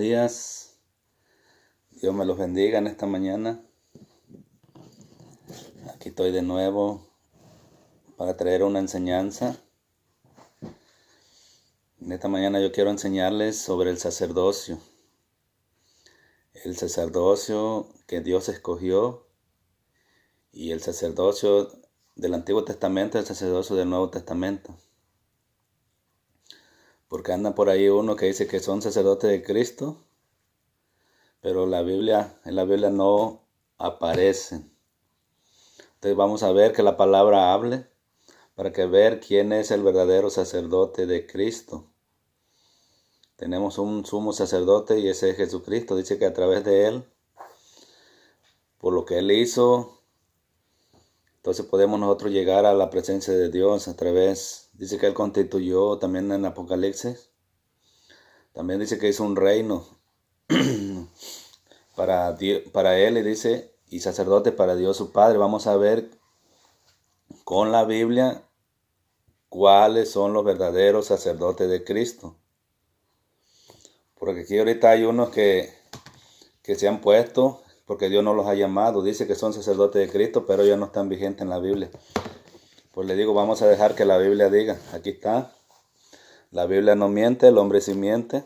días. Dios me los bendiga en esta mañana. Aquí estoy de nuevo para traer una enseñanza. En esta mañana yo quiero enseñarles sobre el sacerdocio. El sacerdocio que Dios escogió y el sacerdocio del Antiguo Testamento y el sacerdocio del Nuevo Testamento. Porque anda por ahí uno que dice que son sacerdotes de Cristo, pero en la Biblia no aparecen. Entonces vamos a ver que la palabra hable para que ver quién es el verdadero sacerdote de Cristo. Tenemos un sumo sacerdote y ese es Jesucristo. Dice que a través de Él, por lo que Él hizo, entonces podemos nosotros llegar a la presencia de Dios a través. Dice que Él constituyó también en Apocalipsis. También dice que hizo un reino para Él y dice, y sacerdote para Dios su Padre. Vamos a ver con la Biblia cuáles son los verdaderos sacerdotes de Cristo. Porque aquí ahorita hay unos que se han puesto porque Dios no los ha llamado. Dice que son sacerdotes de Cristo, pero ya no están vigentes en la Biblia. Pues le digo, vamos a dejar que la Biblia diga. Aquí está. La Biblia no miente, el hombre sí miente.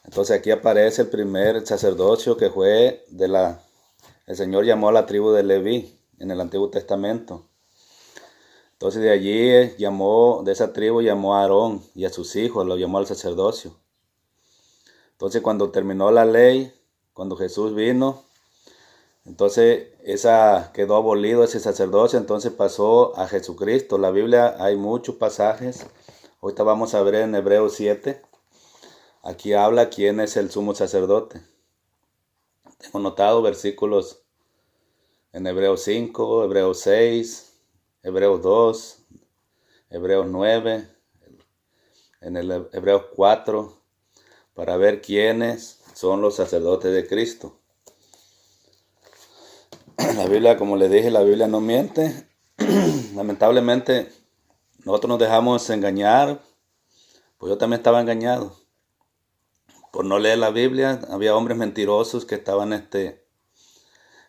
Entonces aquí aparece el primer sacerdocio que fue el Señor llamó a la tribu de Leví en el Antiguo Testamento. Entonces de allí de esa tribu llamó a Aarón y a sus hijos, lo llamó al sacerdocio. Entonces cuando terminó la ley, cuando Jesús vino, entonces quedó abolido ese sacerdocio, entonces pasó a Jesucristo. La Biblia hay muchos pasajes. Ahorita vamos a ver en Hebreos 7. Aquí habla quién es el sumo sacerdote. Tengo notado versículos en Hebreos 5, Hebreos 6, Hebreos 2, Hebreos 9, en el Hebreos 4, para ver quiénes son los sacerdotes de Cristo. La Biblia, como les dije, la Biblia no miente. Lamentablemente, nosotros nos dejamos engañar. Pues yo también estaba engañado. Por no leer la Biblia, había hombres mentirosos que estaban están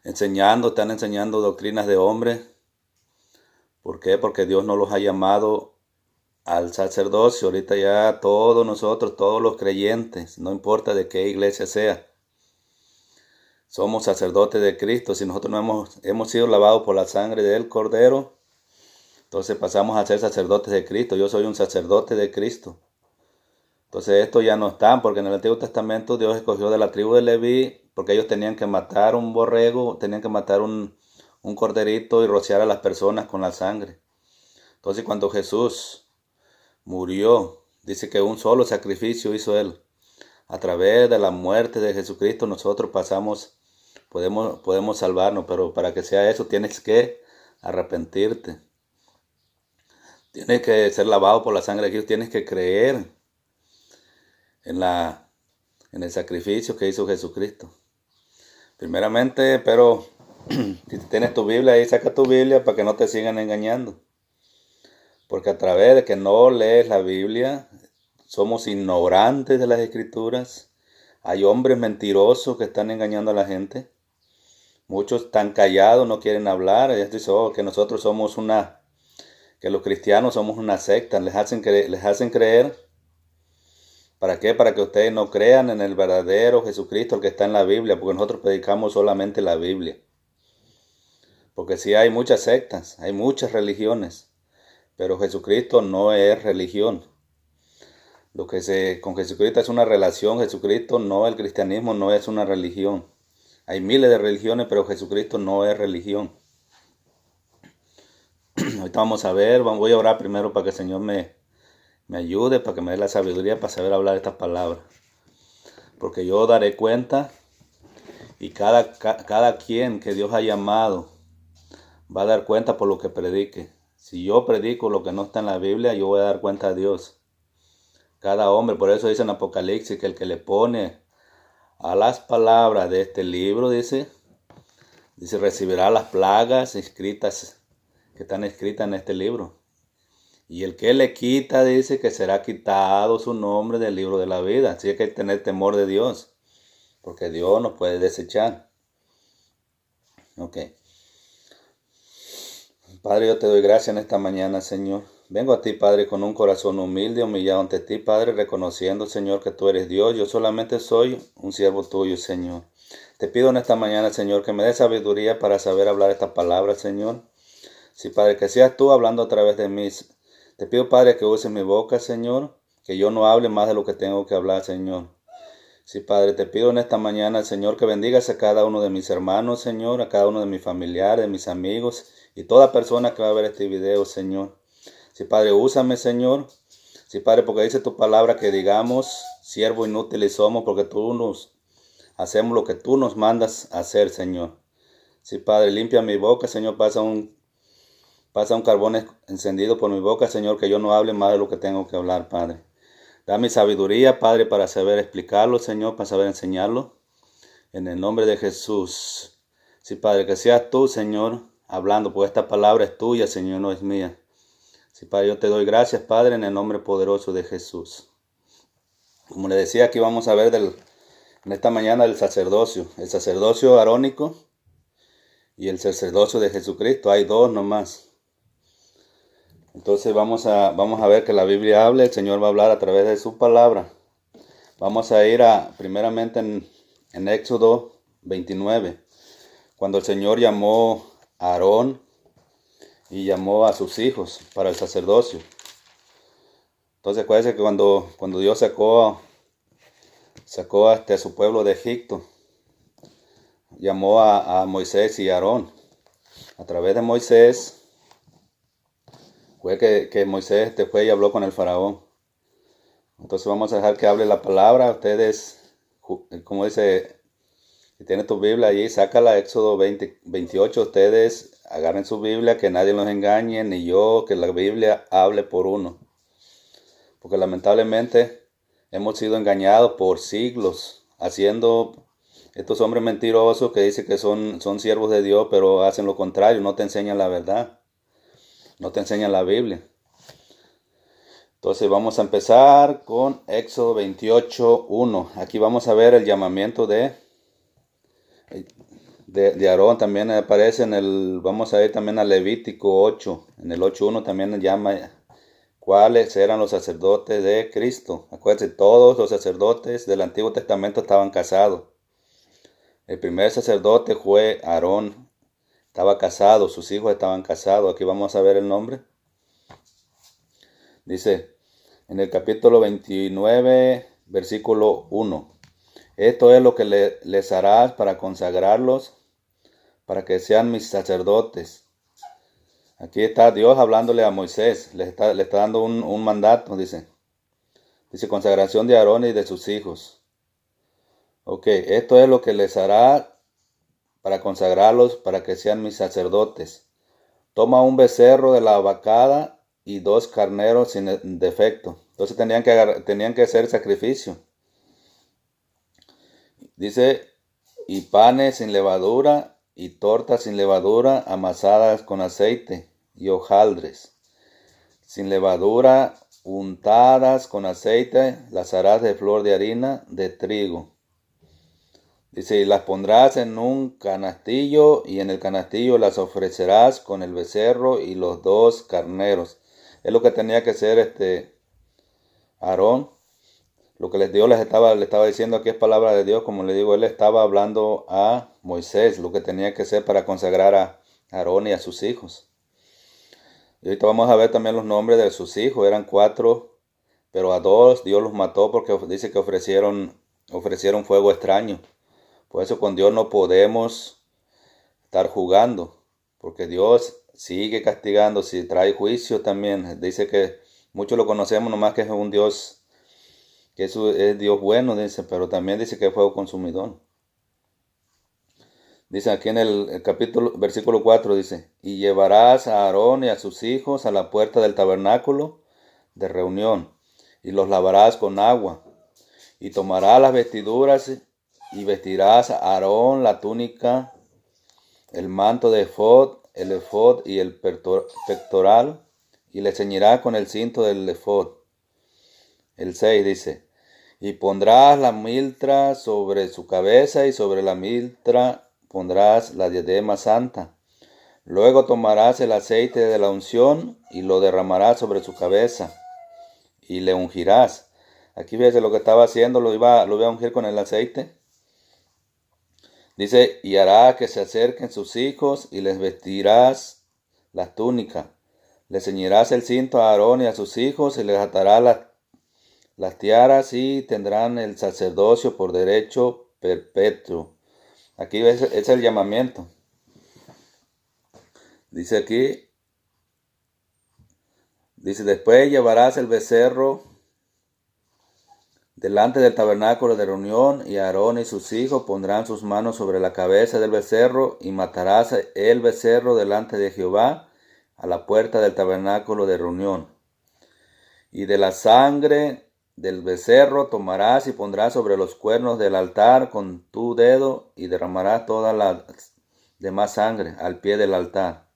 enseñando doctrinas de hombres. ¿Por qué? Porque Dios no los ha llamado al sacerdocio. Ahorita ya todos nosotros, todos los creyentes, no importa de qué iglesia sea, somos sacerdotes de Cristo. Si nosotros no hemos sido lavados por la sangre del Cordero, entonces pasamos a ser sacerdotes de Cristo. Yo soy un sacerdote de Cristo. Entonces esto ya no está, porque en el Antiguo Testamento Dios escogió de la tribu de Leví, porque ellos tenían que matar un borrego, tenían que matar un corderito y rociar a las personas con la sangre. Entonces cuando Jesús murió, dice que un solo sacrificio hizo Él. A través de la muerte de Jesucristo nosotros podemos salvarnos, pero para que sea eso tienes que arrepentirte. Tienes que ser lavado por la sangre de Cristo, tienes que creer en el sacrificio que hizo Jesucristo. Primeramente, pero si tienes tu Biblia ahí, saca tu Biblia para que no te sigan engañando. Porque a través de que no lees la Biblia, somos ignorantes de las Escrituras. Hay hombres mentirosos que están engañando a la gente. Muchos están callados, no quieren hablar. Ellos dicen que nosotros que los cristianos somos una secta. Les hacen creer. ¿Para qué? Para que ustedes no crean en el verdadero Jesucristo, el que está en la Biblia, porque nosotros predicamos solamente la Biblia. Porque sí hay muchas sectas, hay muchas religiones, pero Jesucristo no es religión. Con Jesucristo es una relación. Jesucristo no, el cristianismo no es una religión. Hay miles de religiones, pero Jesucristo no es religión. Ahorita vamos a ver, voy a orar primero para que el Señor me ayude, para que me dé la sabiduría para saber hablar estas palabras. Porque yo daré cuenta y cada quien que Dios ha llamado va a dar cuenta por lo que predique. Si yo predico lo que no está en la Biblia, yo voy a dar cuenta a Dios. Cada hombre, por eso dice en Apocalipsis que el que le pone a las palabras de este libro, dice recibirá las plagas que están escritas en este libro. Y el que le quita dice que será quitado su nombre del libro de la vida. Así que hay que tener temor de Dios, porque Dios nos puede desechar. Ok. Padre, yo te doy gracias en esta mañana, Señor. Vengo a ti, Padre, con un corazón humilde, humillado ante ti, Padre, reconociendo, Señor, que tú eres Dios. Yo solamente soy un siervo tuyo, Señor. Te pido en esta mañana, Señor, que me des sabiduría para saber hablar estas palabras, Señor. Sí, Padre, que seas tú hablando a través de mí. Te pido, Padre, que uses mi boca, Señor, que yo no hable más de lo que tengo que hablar, Señor. Sí, Padre, te pido en esta mañana, Señor, que bendigas a cada uno de mis hermanos, Señor, a cada uno de mis familiares, de mis amigos y toda persona que va a ver este video, Señor. Sí, Padre, úsame, Señor. Sí, Padre, porque dice tu palabra que digamos, siervo inútiles somos, porque tú nos hacemos lo que tú nos mandas a hacer, Señor. Sí, Padre, limpia mi boca, Señor, pasa un carbón encendido por mi boca, Señor, que yo no hable más de lo que tengo que hablar, Padre. Dame sabiduría, Padre, para saber explicarlo, Señor, para saber enseñarlo. En el nombre de Jesús. Sí, Padre, que seas tú, Señor, hablando, porque esta palabra es tuya, Señor, no es mía. Sí, Padre, yo te doy gracias, Padre, en el nombre poderoso de Jesús. Como le decía, aquí vamos a ver en esta mañana el sacerdocio arónico y el sacerdocio de Jesucristo. Hay dos nomás. Entonces vamos a ver que la Biblia habla, el Señor va a hablar a través de su palabra. Vamos a ir primeramente en Éxodo 29, cuando el Señor llamó a Aarón y llamó a sus hijos para el sacerdocio. Entonces acuérdense que cuando Dios sacó a su pueblo de Egipto, llamó a Moisés y a Aarón. A través de Moisés fue que Moisés fue y habló con el faraón. Entonces vamos a dejar que hable la palabra. Ustedes, como dice, si tienes tu Biblia allí, sácala, Éxodo 28. Ustedes agarren su Biblia, que nadie los engañe, ni yo, que la Biblia hable por uno. Porque lamentablemente hemos sido engañados por siglos, haciendo estos hombres mentirosos que dicen que son siervos de Dios, pero hacen lo contrario, no te enseñan la verdad, no te enseñan la Biblia. Entonces vamos a empezar con Éxodo 28:1. Aquí vamos a ver el llamamiento de Aarón. También aparece vamos a ir también a Levítico 8. En el 8:1 también llama cuáles eran los sacerdotes de Cristo. Acuérdense, todos los sacerdotes del Antiguo Testamento estaban casados. El primer sacerdote fue Aarón. Estaba casado, sus hijos estaban casados. Aquí vamos a ver el nombre. Dice en el capítulo 29, versículo 1. Esto es lo que les harás para consagrarlos, para que sean mis sacerdotes. Aquí está Dios hablándole a Moisés. Le está dando un mandato, dice. Dice consagración de Aarón y de sus hijos. Ok, esto es lo que les hará para consagrarlos, para que sean mis sacerdotes. Toma un becerro de la vacada y 2 carneros sin defecto. Entonces tenían que hacer sacrificio. Dice, y panes sin levadura y tortas sin levadura amasadas con aceite y hojaldres. Sin levadura untadas con aceite, las harás de flor de harina de trigo. Dice, y las pondrás en un canastillo, y en el canastillo las ofrecerás con el becerro y los 2 carneros. Es lo que tenía que hacer Aarón. Lo que Dios le estaba diciendo aquí es palabra de Dios. Como le digo, él estaba hablando a Moisés, lo que tenía que hacer para consagrar a Aarón y a sus hijos. Y ahorita vamos a ver también los nombres de sus hijos. Eran 4, pero a 2 Dios los mató porque dice que ofrecieron fuego extraño. Por eso con Dios no podemos estar jugando, porque Dios sigue castigando, si trae juicio también. Dice que muchos lo conocemos nomás que es un Dios, que es Dios bueno, dice, pero también dice que es fuego consumidor. Dice aquí en el versículo 4, dice, y llevarás a Aarón y a sus hijos a la puerta del tabernáculo de reunión, y los lavarás con agua, y tomarás las vestiduras y vestirás a Aarón la túnica, el manto de efod, el efod y el pectoral, y le ceñirás con el cinto del efod. El 6 dice, y pondrás la miltra sobre su cabeza, y sobre la miltra pondrás la diadema santa. Luego tomarás el aceite de la unción y lo derramarás sobre su cabeza y le ungirás. Aquí fíjese lo que estaba haciendo, lo iba a ungir con el aceite. Dice, y hará que se acerquen sus hijos y les vestirás las túnicas. Le ceñirás el cinto a Aarón y a sus hijos y les atarás las tiaras y tendrán el sacerdocio por derecho perpetuo. Aquí es el llamamiento. Dice aquí, dice, después llevarás el becerro delante del tabernáculo de reunión, y Aarón y sus hijos pondrán sus manos sobre la cabeza del becerro, y matarás el becerro delante de Jehová a la puerta del tabernáculo de reunión. Y de la sangre del becerro tomarás y pondrás sobre los cuernos del altar con tu dedo, y derramarás toda la demás sangre al pie del altar.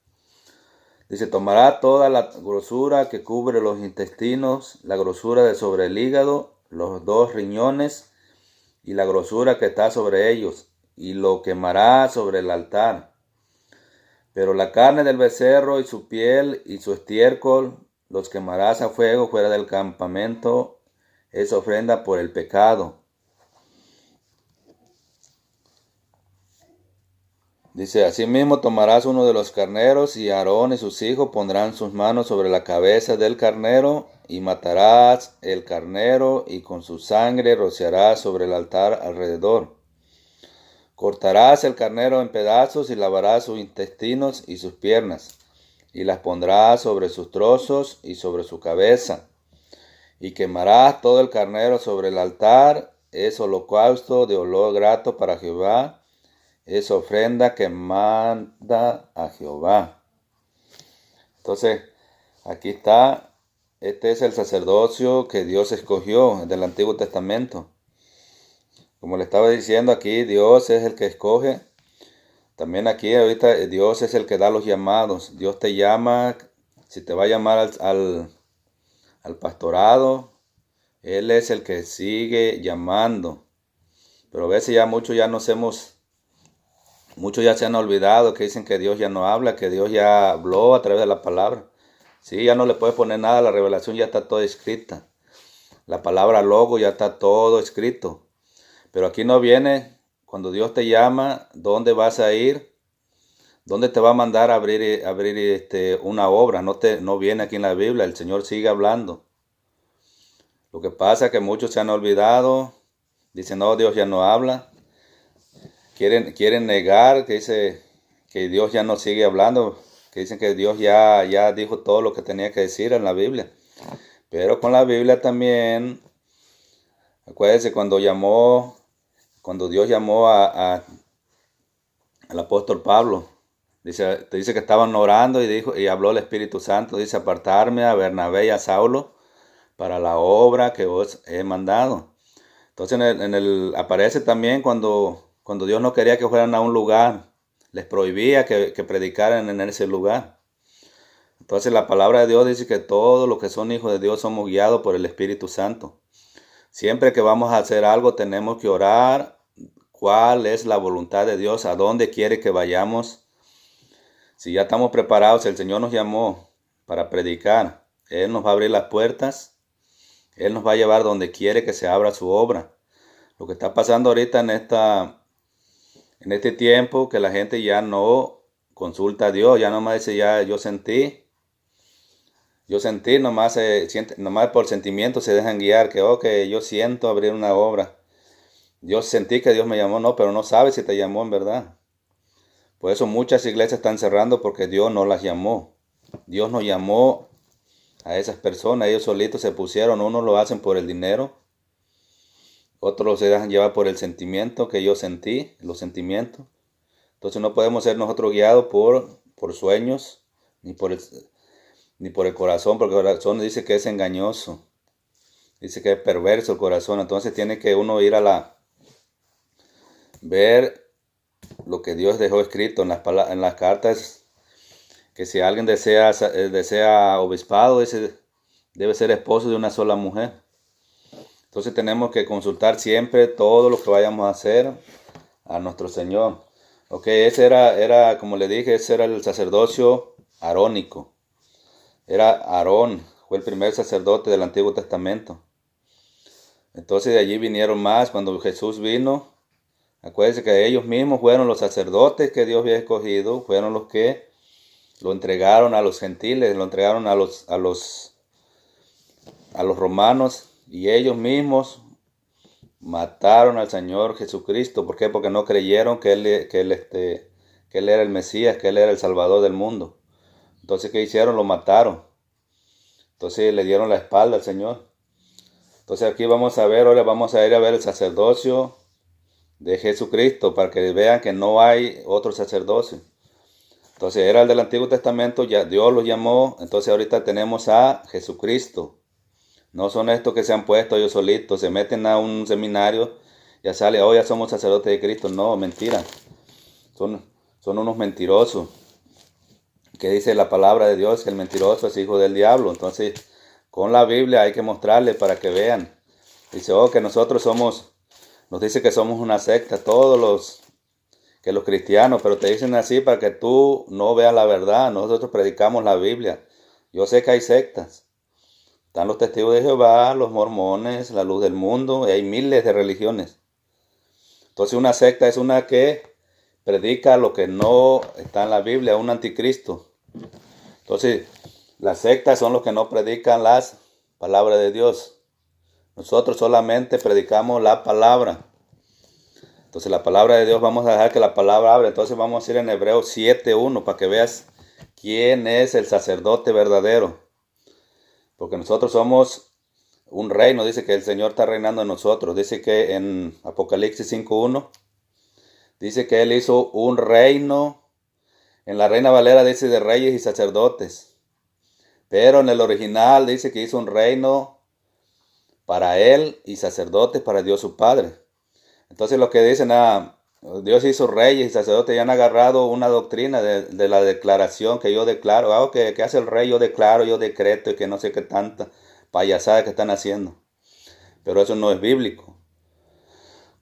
Dice, tomará toda la grosura que cubre los intestinos, la grosura de sobre el hígado, los 2 riñones y la grosura que está sobre ellos, y lo quemará sobre el altar. Pero la carne del becerro y su piel y su estiércol los quemarás a fuego fuera del campamento, es ofrenda por el pecado. Dice, asimismo tomarás uno de los carneros, y Aarón y sus hijos pondrán sus manos sobre la cabeza del carnero, y matarás el carnero, y con su sangre rociarás sobre el altar alrededor. Cortarás el carnero en pedazos, y lavarás sus intestinos y sus piernas, y las pondrás sobre sus trozos y sobre su cabeza. Y quemarás todo el carnero sobre el altar, es holocausto de olor grato para Jehová, es ofrenda que manda a Jehová. Entonces, aquí está, este es el sacerdocio que Dios escogió del Antiguo Testamento. Como le estaba diciendo, aquí Dios es el que escoge. También aquí ahorita Dios es el que da los llamados. Dios te llama, si te va a llamar al pastorado, Él es el que sigue llamando. Pero a veces ya muchos ya se han olvidado, que dicen que Dios ya no habla, que Dios ya habló a través de la palabra. Sí, ya no le puedes poner nada, la revelación ya está toda escrita. La palabra logo ya está todo escrito. Pero aquí no viene, cuando Dios te llama, ¿dónde vas a ir? ¿Dónde te va a mandar a abrir una obra? No viene aquí en la Biblia, el Señor sigue hablando. Lo que pasa es que muchos se han olvidado, dicen, no, Dios ya no habla. Quieren negar, que dice que Dios ya no sigue hablando, que dicen que Dios ya dijo todo lo que tenía que decir en la Biblia. Pero con la Biblia también, acuérdense cuando Dios llamó al apóstol Pablo, te dice que estaban orando y habló el Espíritu Santo, dice, apartarme a Bernabé y a Saulo para la obra que os he mandado. Entonces aparece también cuando Dios no quería que fueran a un lugar, les prohibía que predicaran en ese lugar. Entonces la palabra de Dios dice que todos los que son hijos de Dios somos guiados por el Espíritu Santo. Siempre que vamos a hacer algo tenemos que orar cuál es la voluntad de Dios, a dónde quiere que vayamos. Si ya estamos preparados, el Señor nos llamó para predicar, Él nos va a abrir las puertas, Él nos va a llevar donde quiere que se abra su obra. Lo que está pasando ahorita en este tiempo, que la gente ya no consulta a Dios, ya nomás dice, ya yo sentí, nomás por sentimiento se dejan guiar, que yo siento abrir una obra. Yo sentí que Dios me llamó, no, pero no sabe si te llamó en verdad. Por eso muchas iglesias están cerrando, porque Dios no las llamó. Dios no llamó a esas personas, ellos solitos se pusieron, unos lo hacen por el dinero, otros se dejan llevar por el sentimiento que yo sentí, los sentimientos. Entonces no podemos ser nosotros guiados por sueños, ni por el corazón, porque el corazón dice que es engañoso, dice que es perverso el corazón. Entonces tiene que uno ir ver lo que Dios dejó escrito en las cartas que si alguien desea obispado, debe ser esposo de una sola mujer. Entonces tenemos que consultar siempre todo lo que vayamos a hacer a nuestro Señor. Ok, ese era, como le dije, ese era el sacerdocio arónico. Era Aarón, fue el primer sacerdote del Antiguo Testamento. Entonces de allí vinieron más. Cuando Jesús vino, acuérdense que ellos mismos fueron los sacerdotes que Dios había escogido, fueron los que lo entregaron a los gentiles, lo entregaron a los romanos, y ellos mismos mataron al Señor Jesucristo. ¿Por qué? Porque no creyeron que Él era el Mesías, que Él era el Salvador del mundo. Entonces, ¿qué hicieron? Lo mataron. Entonces le dieron la espalda al Señor. Entonces aquí vamos a ver, ahora vamos a ir a ver el sacerdocio de Jesucristo, para que vean que no hay otro sacerdocio. Entonces era el del Antiguo Testamento, ya Dios los llamó. Entonces ahorita tenemos a Jesucristo. No son estos que se han puesto ellos solitos, se meten a un seminario, ya sale, ya somos sacerdotes de Cristo. No, mentira. Son unos mentirosos. Que dice la palabra de Dios que el mentiroso es hijo del diablo. Entonces, con la Biblia hay que mostrarles para que vean. Dice, que nosotros nos dice que somos una secta, todos los cristianos, pero te dicen así para que tú no veas la verdad. Nosotros predicamos la Biblia. Yo sé que hay sectas. Están los testigos de Jehová, los mormones, la luz del mundo, y hay miles de religiones. Entonces una secta es una que predica lo que no está en la Biblia, un anticristo. Entonces, las sectas son los que no predican las palabras de Dios. Nosotros solamente predicamos la palabra. Entonces, la palabra de Dios, vamos a dejar que la palabra hable. Entonces, vamos a ir en Hebreos 7:1 para que veas quién es el sacerdote verdadero. Porque nosotros somos un reino, dice que el Señor está reinando en nosotros. Dice que en Apocalipsis 5:1, dice que Él hizo un reino. En la Reina Valera dice de reyes y sacerdotes. Pero en el original dice que hizo un reino para Él y sacerdotes para Dios su Padre. Entonces los que dicen, Dios hizo reyes y sacerdotes, ya han agarrado una doctrina de la declaración que yo declaro. Que hace el rey, yo declaro, yo decreto, y que no sé qué tanta payasada que están haciendo. Pero eso no es bíblico.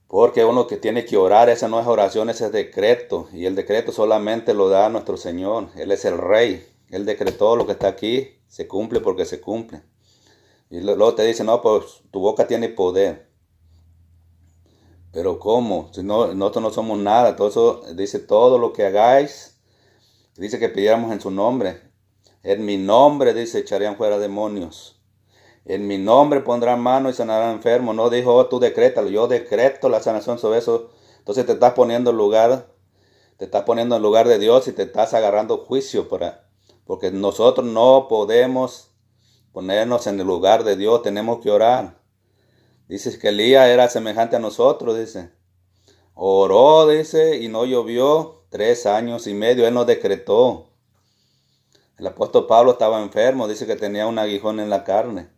Porque uno que tiene que orar, esa no es oración, ese es decreto. Y el decreto solamente lo da nuestro Señor. Él es el Rey. Él decretó lo que está aquí. Se cumple porque se cumple. Y luego te dice, no, pues tu boca tiene poder. Pero ¿cómo? Si no, nosotros no somos nada. Todo eso dice, todo lo que hagáis, dice que pidiéramos en su nombre. En mi nombre, dice, echarían fuera demonios. En mi nombre pondrán mano y sanarán enfermos. No dijo, tú decrétalo. Yo decreto la sanación sobre eso. Entonces te estás poniendo en lugar de Dios y te estás agarrando juicio porque nosotros no podemos ponernos en el lugar de Dios. Tenemos que orar. Dice que Elías era semejante a nosotros, dice. Oró, dice, y no llovió 3 años y medio. Él no decretó. El apóstol Pablo estaba enfermo. Dice que tenía un aguijón en la carne.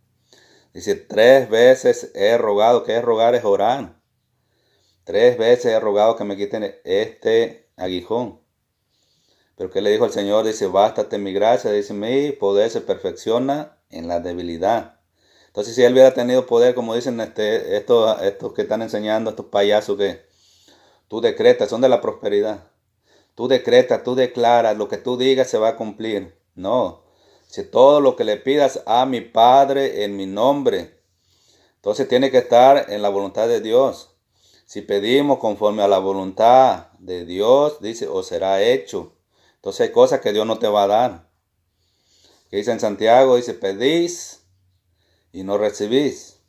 Dice, 3 veces he rogado. ¿Qué es rogar? Es orar. 3 veces he rogado que me quiten este aguijón. Pero ¿qué le dijo el Señor? Dice, bástate mi gracia. Dice, mi poder se perfecciona en la debilidad. Entonces, si él hubiera tenido poder, como dicen estos que están enseñando, estos payasos que tú decretas, son de la prosperidad. Tú decretas, tú declaras, lo que tú digas se va a cumplir. No. Si todo lo que le pidas a mi Padre en mi nombre, entonces tiene que estar en la voluntad de Dios. Si pedimos conforme a la voluntad de Dios, dice, os será hecho. Entonces hay cosas que Dios no te va a dar. Que dice en Santiago, dice, pedís y no recibís.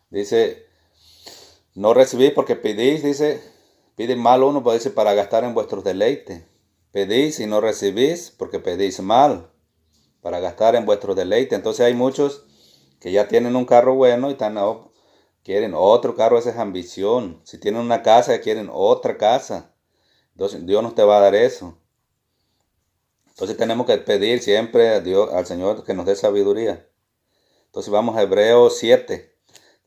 Dice, no recibís porque pedís, dice, pide mal uno, pues dice, para gastar en vuestros deleites. Pedís y no recibís porque pedís mal, para gastar en vuestros deleites. Entonces hay muchos que ya tienen un carro bueno y quieren otro carro. Esa es ambición. Si tienen una casa, quieren otra casa. Entonces Dios no te va a dar eso. Entonces tenemos que pedir siempre a Dios, al Señor, que nos dé sabiduría. Entonces vamos a Hebreos 7.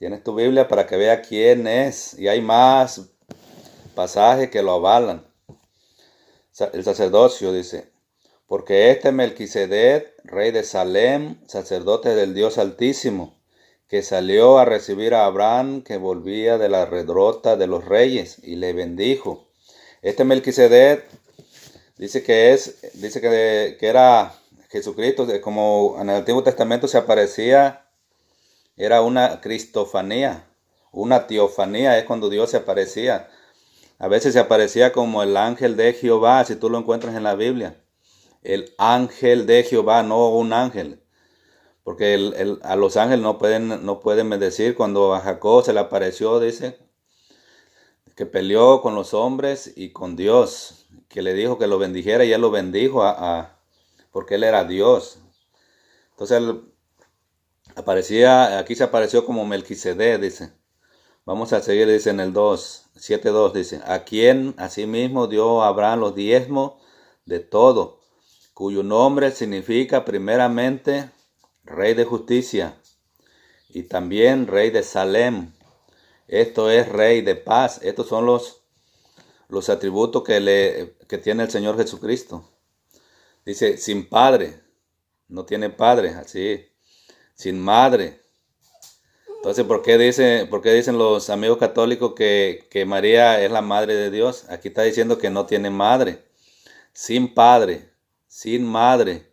Tienes tu Biblia para que vea quién es. Y hay más pasajes que lo avalan. El sacerdocio dice, Porque este Melquisedec, rey de Salem, sacerdote del Dios Altísimo, que salió a recibir a Abraham, que volvía de la redrota de los reyes, y le bendijo. Este Melquisedec dice que era Jesucristo, como en el Antiguo Testamento se aparecía, era una cristofanía, una teofanía, es cuando Dios se aparecía. A veces se aparecía como el ángel de Jehová, si tú lo encuentras en la Biblia. El ángel de Jehová, no un ángel. Porque a los ángeles no pueden decir, cuando a Jacob se le apareció, dice, que peleó con los hombres y con Dios, que le dijo que lo bendijera y él lo bendijo porque él era Dios. Entonces aquí se apareció como Melquisedec, dice. Vamos a seguir, dice en el 7:2, dice, a quien asimismo dio a Abraham los diezmos de todo, cuyo nombre significa primeramente Rey de Justicia y también Rey de Salem. Esto es Rey de Paz. Estos son los atributos que tiene el Señor Jesucristo. Dice, sin padre, no tiene padre, así, sin madre. Entonces, ¿por qué dicen los amigos católicos que María es la madre de Dios? Aquí está diciendo que no tiene madre, sin padre, sin madre,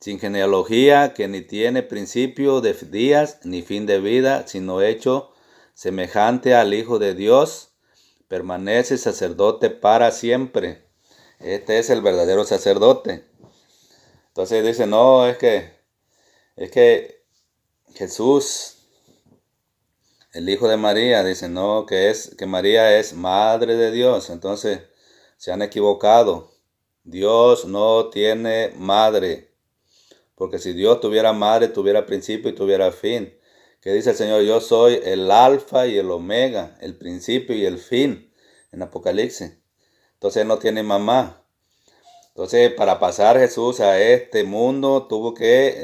sin genealogía, que ni tiene principio de días ni fin de vida, sino hecho semejante al Hijo de Dios, permanece sacerdote para siempre. Este es el verdadero sacerdote. Entonces dice, no, es que Jesús, el Hijo de María, dice, no, que María es madre de Dios. Entonces se han equivocado. Dios no tiene madre. Porque si Dios tuviera madre, tuviera principio y tuviera fin. ¿Qué dice el Señor? Yo soy el alfa y el omega, el principio y el fin, en Apocalipsis. Entonces Él no tiene mamá. Entonces, para pasar Jesús a este mundo,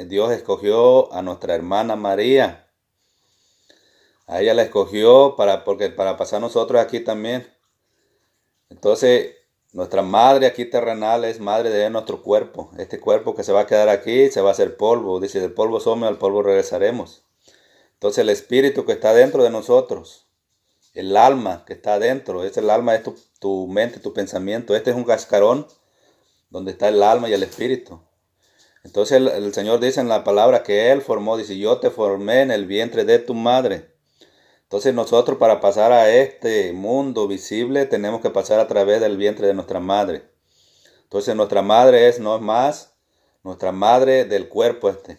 Dios escogió a nuestra hermana María. A ella la escogió porque para pasar nosotros aquí también. Entonces, nuestra madre aquí terrenal es madre de nuestro cuerpo. Este cuerpo que se va a quedar aquí se va a hacer polvo. Dice, del polvo somos, al polvo regresaremos. Entonces, el espíritu que está dentro de nosotros, el alma que está dentro, el alma es tu mente, tu pensamiento. Este es un cascarón donde está el alma y el espíritu. Entonces el Señor dice en la palabra que Él formó, dice, yo te formé en el vientre de tu madre. Entonces nosotros, para pasar a este mundo visible, tenemos que pasar a través del vientre de nuestra madre. Entonces nuestra madre no es más nuestra madre del cuerpo este.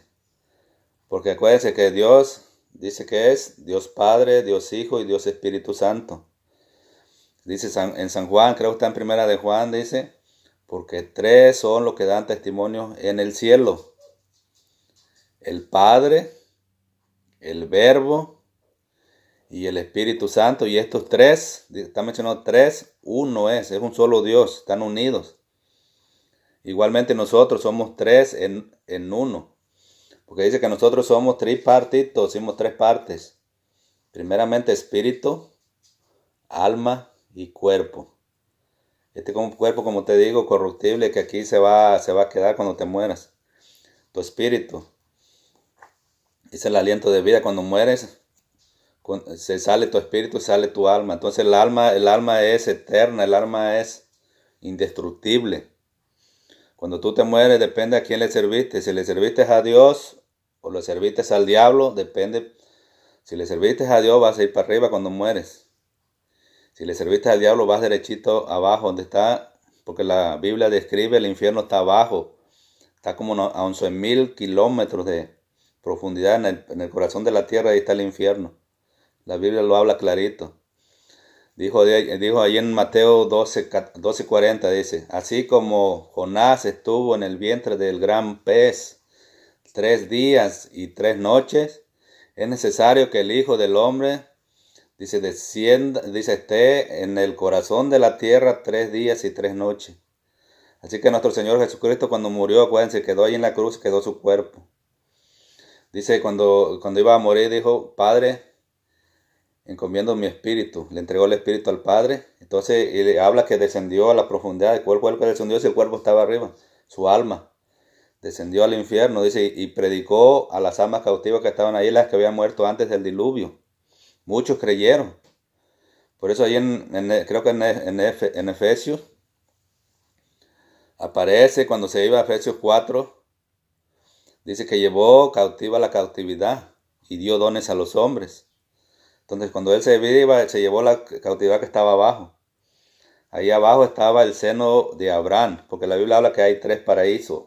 Porque acuérdense que Dios dice que es Dios Padre, Dios Hijo y Dios Espíritu Santo. Dice en San Juan, creo que está en Primera de Juan, dice, porque tres son los que dan testimonio en el cielo: el Padre, el Verbo y el Espíritu Santo. Y estos tres, está mencionado tres, uno es un solo Dios, están unidos. Igualmente nosotros somos tres en uno, porque dice que nosotros somos tripartitos, somos tres partes. Primeramente espíritu, alma y cuerpo. Este cuerpo, como te digo, corruptible, que aquí se va a quedar cuando te mueras. Tu espíritu es el aliento de vida. Cuando mueres, se sale tu espíritu, sale tu alma. Entonces el alma es eterna, el alma es indestructible. Cuando tú te mueres, depende a quién le serviste. Si le serviste a Dios o le serviste al diablo, depende. Si le serviste a Dios, vas a ir para arriba cuando mueres. Si le serviste al diablo, vas derechito abajo donde está, porque la Biblia describe el infierno está abajo. Está como a 11,000 kilómetros de profundidad en el corazón de la tierra. Ahí está el infierno. La Biblia lo habla clarito. Dijo ahí en Mateo 12:40, dice, así como Jonás estuvo en el vientre del gran pez 3 días y 3 noches, es necesario que el Hijo del Hombre, dice, esté en el corazón de la tierra 3 días y 3 noches. Así que nuestro Señor Jesucristo, cuando murió, acuérdense, quedó ahí en la cruz, quedó su cuerpo. Dice, cuando iba a morir, dijo, Padre, encomiendo mi espíritu. Le entregó el espíritu al Padre. Entonces, y le habla que descendió a la profundidad del cuerpo. El cuerpo descendió si el cuerpo estaba arriba. su alma. Descendió al infierno, dice, y predicó a las almas cautivas que estaban ahí, las que habían muerto antes del diluvio. Muchos creyeron. Por eso ahí creo que en Efesios aparece cuando se iba a Efesios 4, dice que llevó cautiva la cautividad y dio dones a los hombres. Entonces cuando él se iba, se llevó la cautividad que estaba abajo. Ahí abajo estaba el seno de Abraham, porque la Biblia habla que hay 3 paraísos.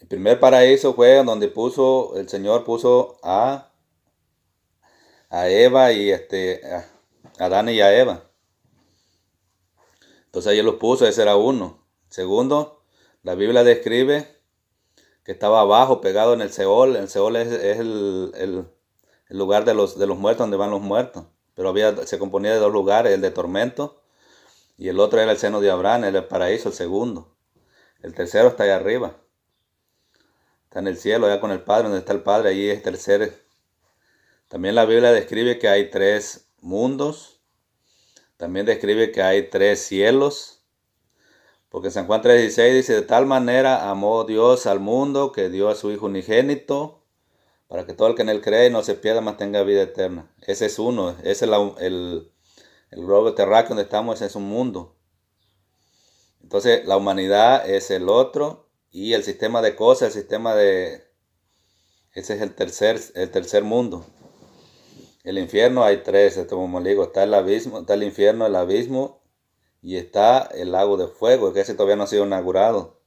El primer paraíso fue donde el Señor puso a Eva y a Adán y a Eva. Entonces ahí los puso, ese era uno. Segundo, la Biblia describe que estaba abajo, pegado en el Seol. El Seol es el lugar de los muertos, donde van los muertos. Pero se componía de 2 lugares, el de tormento y el otro era el seno de Abraham, el paraíso, el segundo. El tercero está allá arriba. Está en el cielo, allá con el Padre, donde está el Padre, allí es tercer. También la Biblia describe que hay 3 mundos. También describe que hay 3 cielos. Porque en San Juan 3:16 dice, de tal manera amó Dios al mundo que dio a su Hijo unigénito, para que todo el que en él cree no se pierda, mas tenga vida eterna. Ese es uno, ese es el globo terráqueo donde estamos, ese es un mundo. Entonces la humanidad es el otro, y el sistema de cosas, ese es el tercer mundo. El infierno hay 3, como le digo, está el abismo, está el infierno, el abismo, y está el lago de fuego, que ese todavía no ha sido inaugurado.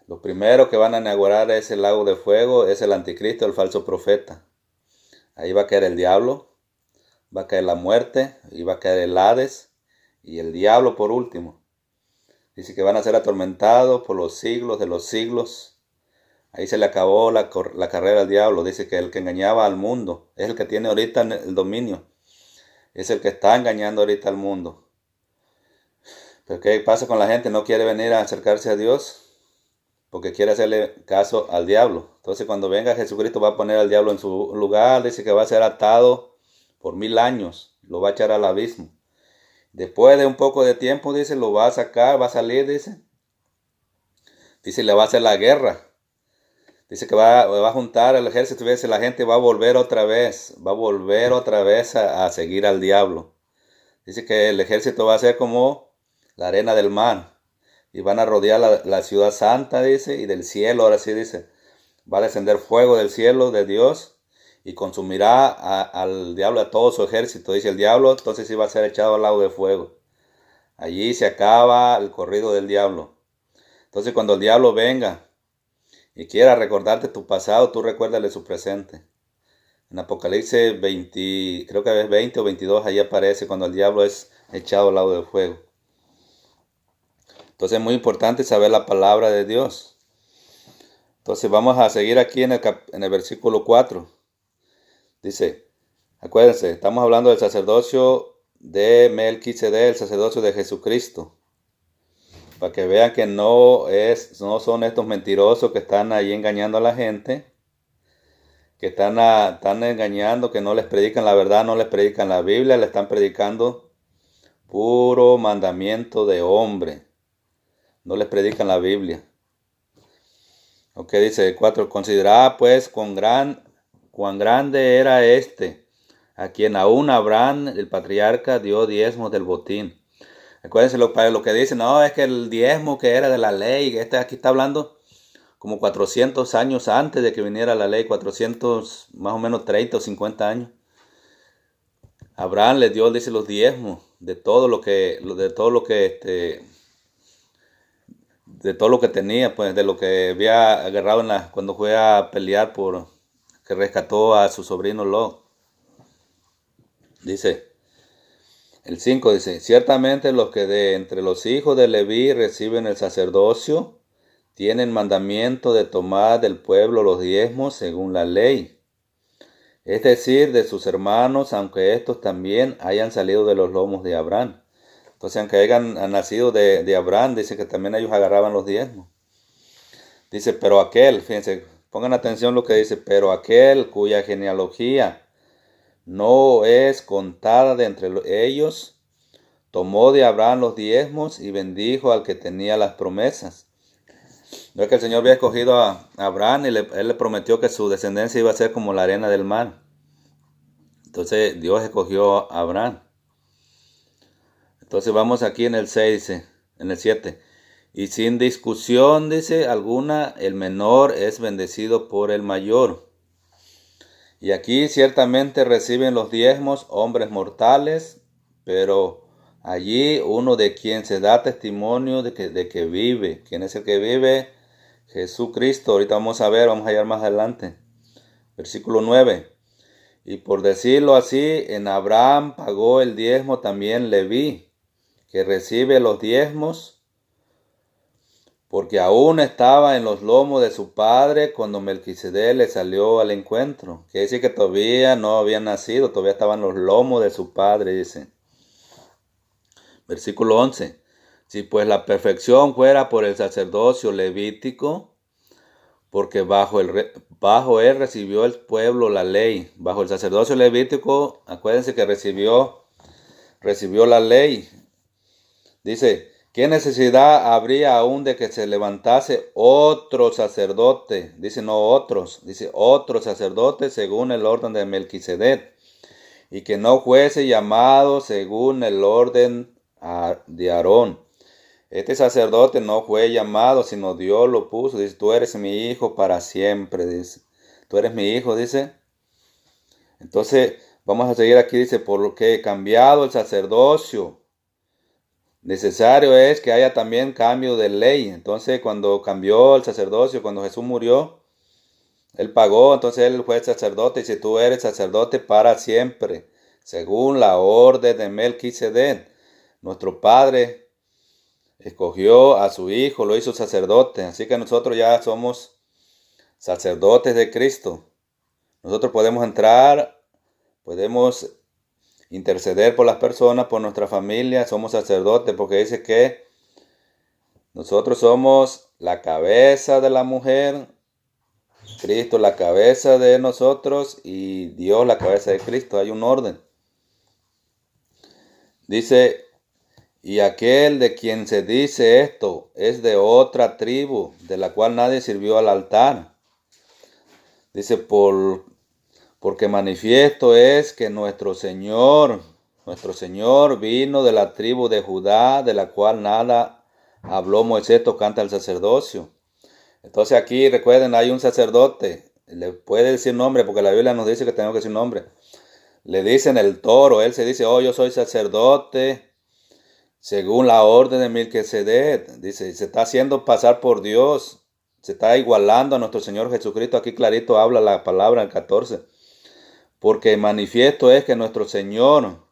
Los primeros que van a inaugurar ese lago de fuego es el anticristo, el falso profeta. Ahí va a caer el diablo, va a caer la muerte, y va a caer el Hades, y el diablo por último. Dice que van a ser atormentados por los siglos de los siglos. Ahí se le acabó la carrera al diablo. Dice que el que engañaba al mundo es el que tiene ahorita el dominio. Es el que está engañando ahorita al mundo. Pero ¿qué pasa con la gente? No quiere venir a acercarse a Dios porque quiere hacerle caso al diablo. Entonces cuando venga Jesucristo va a poner al diablo en su lugar. Dice que va a ser atado por 1000 años. Lo va a echar al abismo. Después de un poco de tiempo, dice, lo va a sacar, va a salir, dice. Dice, le va a hacer la guerra. Dice que va a juntar el ejército, dice, la gente va a volver otra vez a seguir al diablo. Dice que el ejército va a ser como la arena del mar. Y van a rodear la ciudad santa, dice, y del cielo, ahora sí dice. Va a descender fuego del cielo de Dios y consumirá al diablo, a todo su ejército. Dice el diablo, entonces sí va a ser echado al lago de fuego. Allí se acaba el corrido del diablo. Entonces cuando el diablo venga y quiera recordarte tu pasado, tú recuérdale su presente. En Apocalipsis 20, creo que es 20 o 22, ahí aparece cuando el diablo es echado al lago de fuego. Entonces es muy importante saber la palabra de Dios. Entonces vamos a seguir aquí en el versículo 4. Dice, acuérdense, estamos hablando del sacerdocio de Melquisedec, el sacerdocio de Jesucristo. Para que vean que no son estos mentirosos que están ahí engañando a la gente, que están engañando, que no les predican la verdad, no les predican la Biblia, le están predicando puro mandamiento de hombre. No les predican la Biblia. Ok, dice 4, considerad pues cuán grande era a quien aún Abraham, el patriarca, dio diezmos del botín. Acuérdense lo que dicen, no, es que el diezmo que era de la ley, aquí está hablando como 400 años antes de que viniera la ley, 400, más o menos 30 o 50 años. Abraham le dio, dice, los diezmos de todo lo que tenía, pues de lo que había agarrado cuando fue a pelear que rescató a su sobrino Lot. Dice, el 5 dice, ciertamente los que de entre los hijos de Leví reciben el sacerdocio, tienen mandamiento de tomar del pueblo los diezmos según la ley. Es decir, de sus hermanos, aunque estos también hayan salido de los lomos de Abraham. Entonces, aunque hayan nacido de Abraham, dice que también ellos agarraban los diezmos. Dice, pero aquel, fíjense, pongan atención lo que dice, pero aquel cuya genealogía no es contada de entre ellos, tomó de Abraham los diezmos y bendijo al que tenía las promesas. No es que el Señor había escogido a Abraham y él le prometió que su descendencia iba a ser como la arena del mar. Entonces Dios escogió a Abraham. Entonces vamos aquí en el 6, dice, en el 7. Y sin discusión, dice alguna, el menor es bendecido por el mayor. Y aquí ciertamente reciben los diezmos hombres mortales, pero allí uno de quien se da testimonio de que vive. ¿Quién es el que vive? Jesucristo. Ahorita vamos a ver, vamos a ir más adelante. Versículo 9. Y por decirlo así, en Abraham pagó el diezmo también Leví, que recibe los diezmos, porque aún estaba en los lomos de su padre cuando Melquisedec le salió al encuentro. Quiere decir que todavía no había nacido, todavía estaba en los lomos de su padre, dice. Versículo 11. Si pues la perfección fuera por el sacerdocio levítico, porque bajo él recibió el pueblo la ley. Bajo el sacerdocio levítico, acuérdense que recibió la ley. Dice, ¿qué necesidad habría aún de que se levantase otro sacerdote? Dice, no otros, dice otro sacerdote según el orden de Melquisedec, y que no fuese llamado según el orden de Aarón. Este sacerdote no fue llamado, sino Dios lo puso. Dice, tú eres mi hijo para siempre, dice. Tú eres mi hijo, dice. Entonces, vamos a seguir aquí, dice, porque he cambiado el sacerdocio. Necesario es que haya también cambio de ley. Entonces, cuando cambió el sacerdocio, cuando Jesús murió, Él pagó, entonces Él fue sacerdote. Y si tú eres sacerdote para siempre, según la orden de Melquisedec, nuestro Padre escogió a su Hijo, lo hizo sacerdote. Así que nosotros ya somos sacerdotes de Cristo. Nosotros podemos entrar, podemos interceder por las personas, por nuestra familia. Somos sacerdotes porque dice que nosotros somos la cabeza de la mujer, Cristo la cabeza de nosotros y Dios la cabeza de Cristo. Hay un orden. Dice, y aquel de quien se dice esto es de otra tribu, de la cual nadie sirvió al altar. Dice, porque manifiesto es que nuestro Señor vino de la tribu de Judá, de la cual nada habló Moisés tocante al sacerdocio. Entonces aquí recuerden, hay un sacerdote, le puede decir nombre, porque la Biblia nos dice que tenemos que decir nombre. Le dicen el toro, él se dice, oh, yo soy sacerdote, según la orden de Melquisedec. Dice, se está haciendo pasar por Dios, se está igualando a nuestro Señor Jesucristo. Aquí clarito habla la palabra en 14. Porque manifiesto es que nuestro Señor,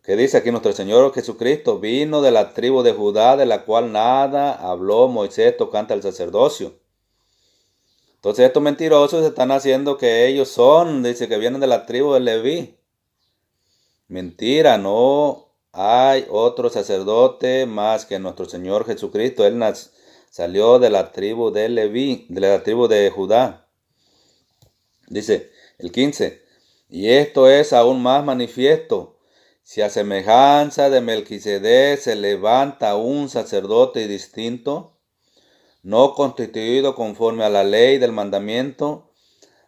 que dice aquí, nuestro Señor Jesucristo vino de la tribu de Judá, de la cual nada habló Moisés tocante al sacerdocio. Entonces estos mentirosos están haciendo que ellos son, dice que vienen de la tribu de Leví. Mentira, no hay otro sacerdote más que nuestro Señor Jesucristo. Él salió de la tribu de Leví, de la tribu de Judá. Dice el 15, y esto es aún más manifiesto, si a semejanza de Melquisedec se levanta un sacerdote distinto, no constituido conforme a la ley del mandamiento,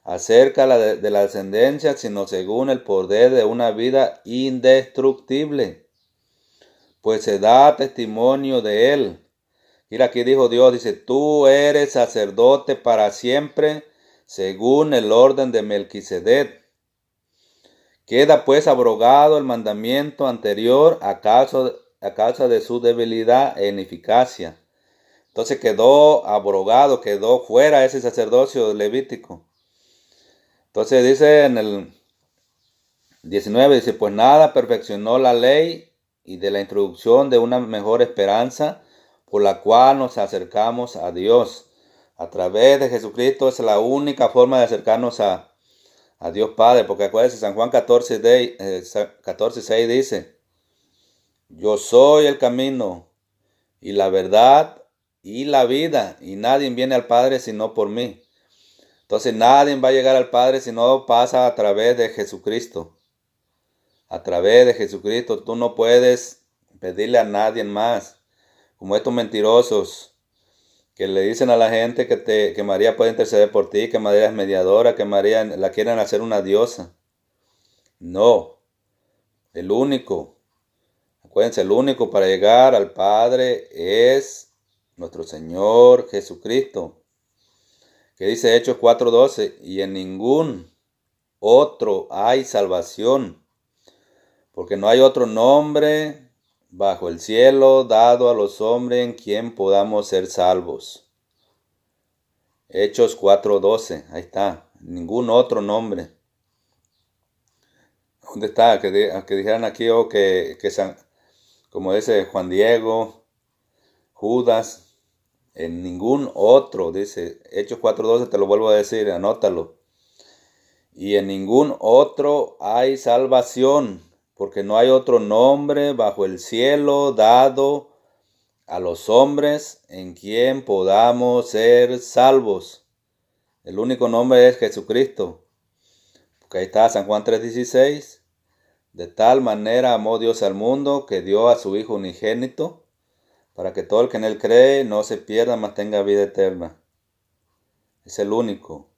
acerca de la descendencia, sino según el poder de una vida indestructible, pues se da testimonio de él. Mira, aquí dijo Dios, dice, tú eres sacerdote para siempre, según el orden de Melquisedec. Queda pues abrogado el mandamiento anterior a causa de su debilidad e ineficacia. Entonces quedó abrogado, quedó fuera ese sacerdocio levítico. Entonces dice en el 19, dice, pues nada perfeccionó la ley y de la introducción de una mejor esperanza por la cual nos acercamos a Dios. A través de Jesucristo es la única forma de acercarnos a Dios Padre, porque acuérdense, San Juan 14:6 dice, yo soy el camino y la verdad y la vida, y nadie viene al Padre sino por mí. Entonces nadie va a llegar al Padre si no pasa a través de Jesucristo. a través de Jesucristo. Tú no puedes pedirle a nadie más, como estos mentirosos que le dicen a la gente que María puede interceder por ti, que María es mediadora, que María la quieren hacer una diosa. No, el único, acuérdense, el único para llegar al Padre es nuestro Señor Jesucristo. Que dice Hechos 4:12, y en ningún otro hay salvación, porque no hay otro nombre bajo el cielo dado a los hombres en quien podamos ser salvos. Hechos 4:12, ahí está, ningún otro nombre. ¿Dónde está? Que dijeran aquí, como dice Juan Diego, Judas, en ningún otro, dice Hechos 4:12, te lo vuelvo a decir, anótalo. Y en ningún otro hay salvación, porque no hay otro nombre bajo el cielo dado a los hombres en quien podamos ser salvos. El único nombre es Jesucristo. Porque ahí está San Juan 3:16. De tal manera amó Dios al mundo que dio a su Hijo unigénito, para que todo el que en él cree no se pierda, mas tenga vida eterna. Es el único.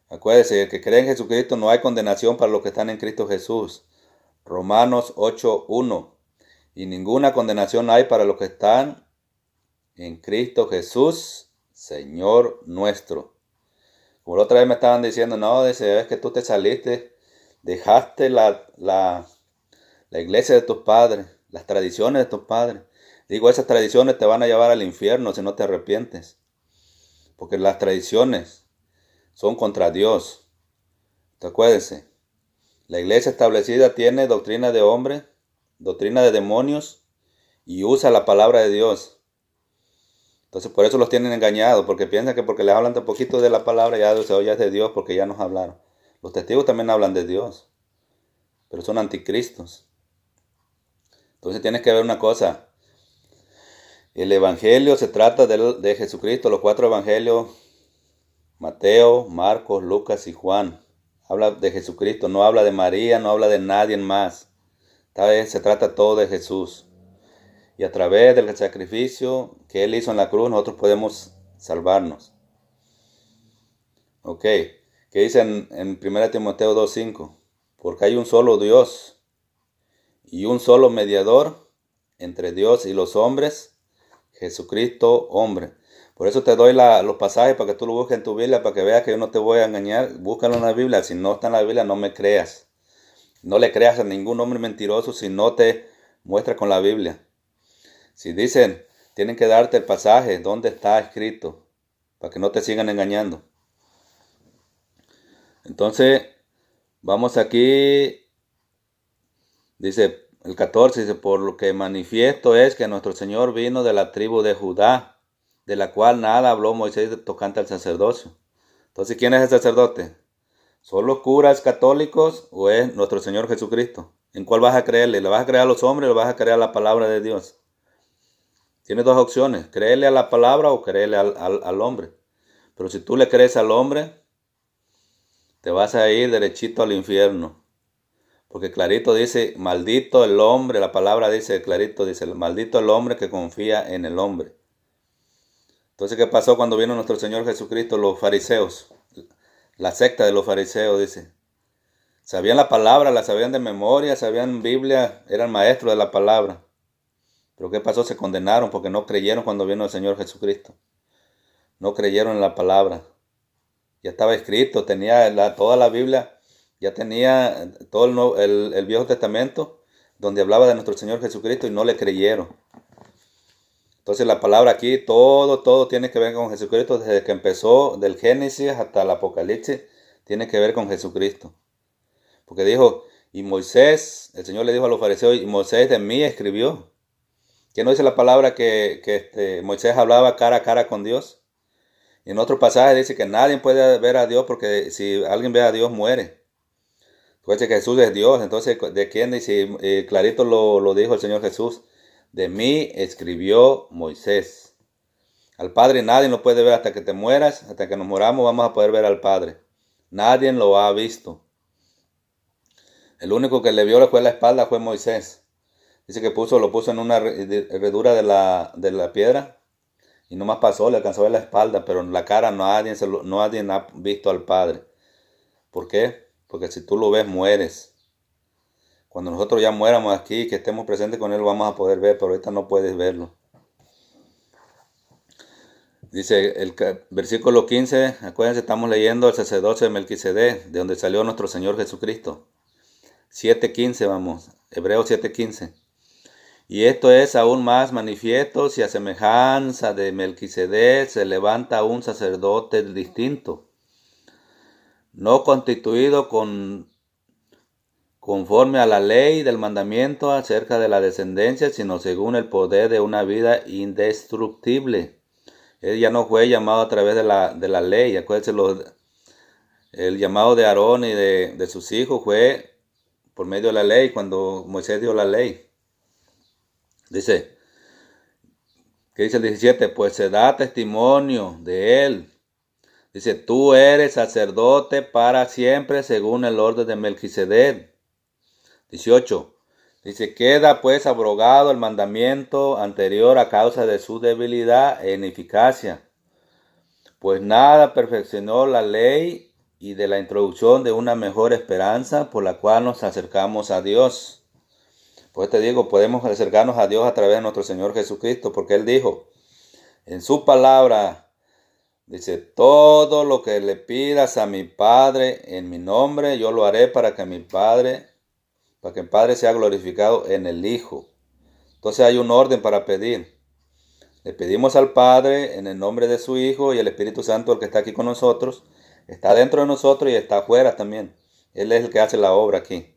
Acuérdese, el que cree en Jesucristo no hay condenación para los que están en Cristo Jesús. Romanos 8:1. Y ninguna condenación hay para los que están en Cristo Jesús, Señor nuestro. Como la otra vez me estaban diciendo, no, dice, es que tú te saliste, dejaste la iglesia de tus padres, las tradiciones de tus padres. Digo, esas tradiciones te van a llevar al infierno si no te arrepientes. Porque las tradiciones son contra Dios. Acuérdense, la iglesia establecida tiene doctrina de hombre, doctrina de demonios y usa la palabra de Dios. Entonces por eso los tienen engañados, porque piensan que porque les hablan un poquito de la palabra ya se oye es de Dios, porque ya nos hablaron. Los testigos también hablan de Dios, pero son anticristos. Entonces tienes que ver una cosa. El evangelio se trata de Jesucristo, los 4 evangelios, Mateo, Marcos, Lucas y Juan. Habla de Jesucristo, no habla de María, no habla de nadie más. Esta vez se trata todo de Jesús. Y a través del sacrificio que Él hizo en la cruz, nosotros podemos salvarnos. Ok, ¿qué dice en 1 Timoteo 2:5? Porque hay un solo Dios y un solo mediador entre Dios y los hombres, Jesucristo hombre. Por eso te doy los pasajes para que tú lo busques en tu Biblia, para que veas que yo no te voy a engañar. Búscalo en la Biblia. Si no está en la Biblia, no me creas. No le creas a ningún hombre mentiroso si no te muestra con la Biblia. Si dicen, tienen que darte el pasaje, donde está escrito, para que no te sigan engañando. Entonces, vamos aquí, dice el 14, dice, por lo que manifiesto es que nuestro Señor vino de la tribu de Judá, de la cual nada habló Moisés tocante al sacerdocio. Entonces, ¿quién es el sacerdote? ¿Son los curas católicos o es nuestro Señor Jesucristo? ¿En cuál vas a creerle? ¿Le vas a creer a los hombres o le vas a creer a la palabra de Dios? Tienes dos opciones, creerle a la palabra o creerle al hombre. Pero si tú le crees al hombre, te vas a ir derechito al infierno. Porque clarito dice, maldito el hombre, la palabra dice, clarito dice, maldito el hombre que confía en el hombre. Entonces, ¿qué pasó cuando vino nuestro Señor Jesucristo? Los fariseos, la secta de los fariseos, dice. Sabían la palabra, la sabían de memoria, sabían Biblia, eran maestros de la palabra. Pero ¿qué pasó? Se condenaron porque no creyeron cuando vino el Señor Jesucristo. No creyeron en la palabra. Ya estaba escrito, tenía toda la Biblia, ya tenía todo el Viejo Testamento, donde hablaba de nuestro Señor Jesucristo y no le creyeron. Entonces la palabra aquí, todo tiene que ver con Jesucristo, desde que empezó, del Génesis hasta el Apocalipsis, tiene que ver con Jesucristo. Porque dijo, y Moisés, el Señor le dijo a los fariseos, y Moisés de mí escribió. ¿Qué no dice la palabra que Moisés hablaba cara a cara con Dios? Y en otro pasaje dice que nadie puede ver a Dios porque si alguien ve a Dios muere. Pues que Jesús es Dios, entonces ¿de quién dice? Clarito lo dijo el Señor Jesús. De mí escribió Moisés. Al Padre nadie lo puede ver hasta que te mueras, hasta que nos moramos vamos a poder ver al Padre. Nadie lo ha visto. El único que le vio fue la espalda fue Moisés. Dice que lo puso en una herradura de la piedra y nomás pasó, le alcanzó a ver la espalda, pero en la cara nadie ha visto al Padre. ¿Por qué? Porque si tú lo ves, mueres. Cuando nosotros ya muéramos aquí, que estemos presentes con Él, vamos a poder ver, pero ahorita no puedes verlo. Dice el versículo 15, acuérdense, estamos leyendo el sacerdocio de Melquisedec, de donde salió nuestro Señor Jesucristo. 7:15, vamos, Hebreos 7:15. Y esto es aún más manifiesto si a semejanza de Melquisedec se levanta un sacerdote distinto, no constituido conforme a la ley del mandamiento acerca de la descendencia, sino según el poder de una vida indestructible. Él ya no fue llamado a través de la ley. Acuérdense, el llamado de Aarón y de sus hijos fue por medio de la ley, cuando Moisés dio la ley. Dice, ¿qué dice el 17? Pues se da testimonio de él. Dice, tú eres sacerdote para siempre según el orden de Melquisedec. 18. Dice, queda pues abrogado el mandamiento anterior a causa de su debilidad e ineficacia. Pues nada perfeccionó la ley y de la introducción de una mejor esperanza por la cual nos acercamos a Dios. Pues te digo, podemos acercarnos a Dios a través de nuestro Señor Jesucristo, porque Él dijo en su palabra, dice, todo lo que le pidas a mi Padre en mi nombre, yo lo haré para que el Padre sea glorificado en el Hijo. Entonces hay un orden para pedir. Le pedimos al Padre en el nombre de su Hijo, y el Espíritu Santo, el que está aquí con nosotros, está dentro de nosotros y está afuera también. Él es el que hace la obra aquí.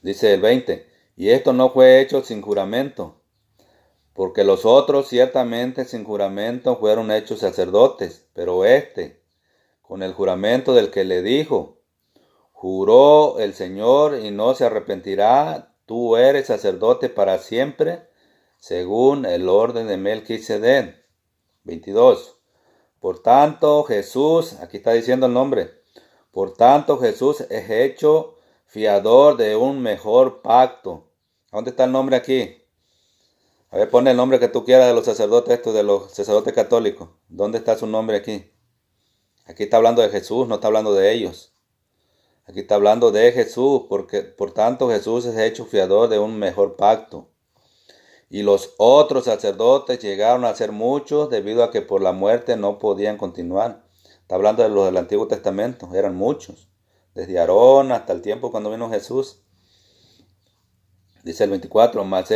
Dice el 20, y esto no fue hecho sin juramento, porque los otros ciertamente sin juramento fueron hechos sacerdotes, pero con el juramento del que le dijo, juró el Señor y no se arrepentirá, tú eres sacerdote para siempre, según el orden de Melquisedec. 22. Por tanto, Jesús, aquí está diciendo el nombre, por tanto Jesús es hecho fiador de un mejor pacto. ¿Dónde está el nombre aquí? A ver, pone el nombre que tú quieras de los sacerdotes de los sacerdotes católicos. ¿Dónde está su nombre aquí? Aquí está hablando de Jesús, no está hablando de ellos. Aquí está hablando de Jesús, porque por tanto Jesús es hecho fiador de un mejor pacto. Y los otros sacerdotes llegaron a ser muchos debido a que por la muerte no podían continuar. Está hablando de los del Antiguo Testamento, eran muchos. Desde Aarón hasta el tiempo cuando vino Jesús. Dice el 24, mas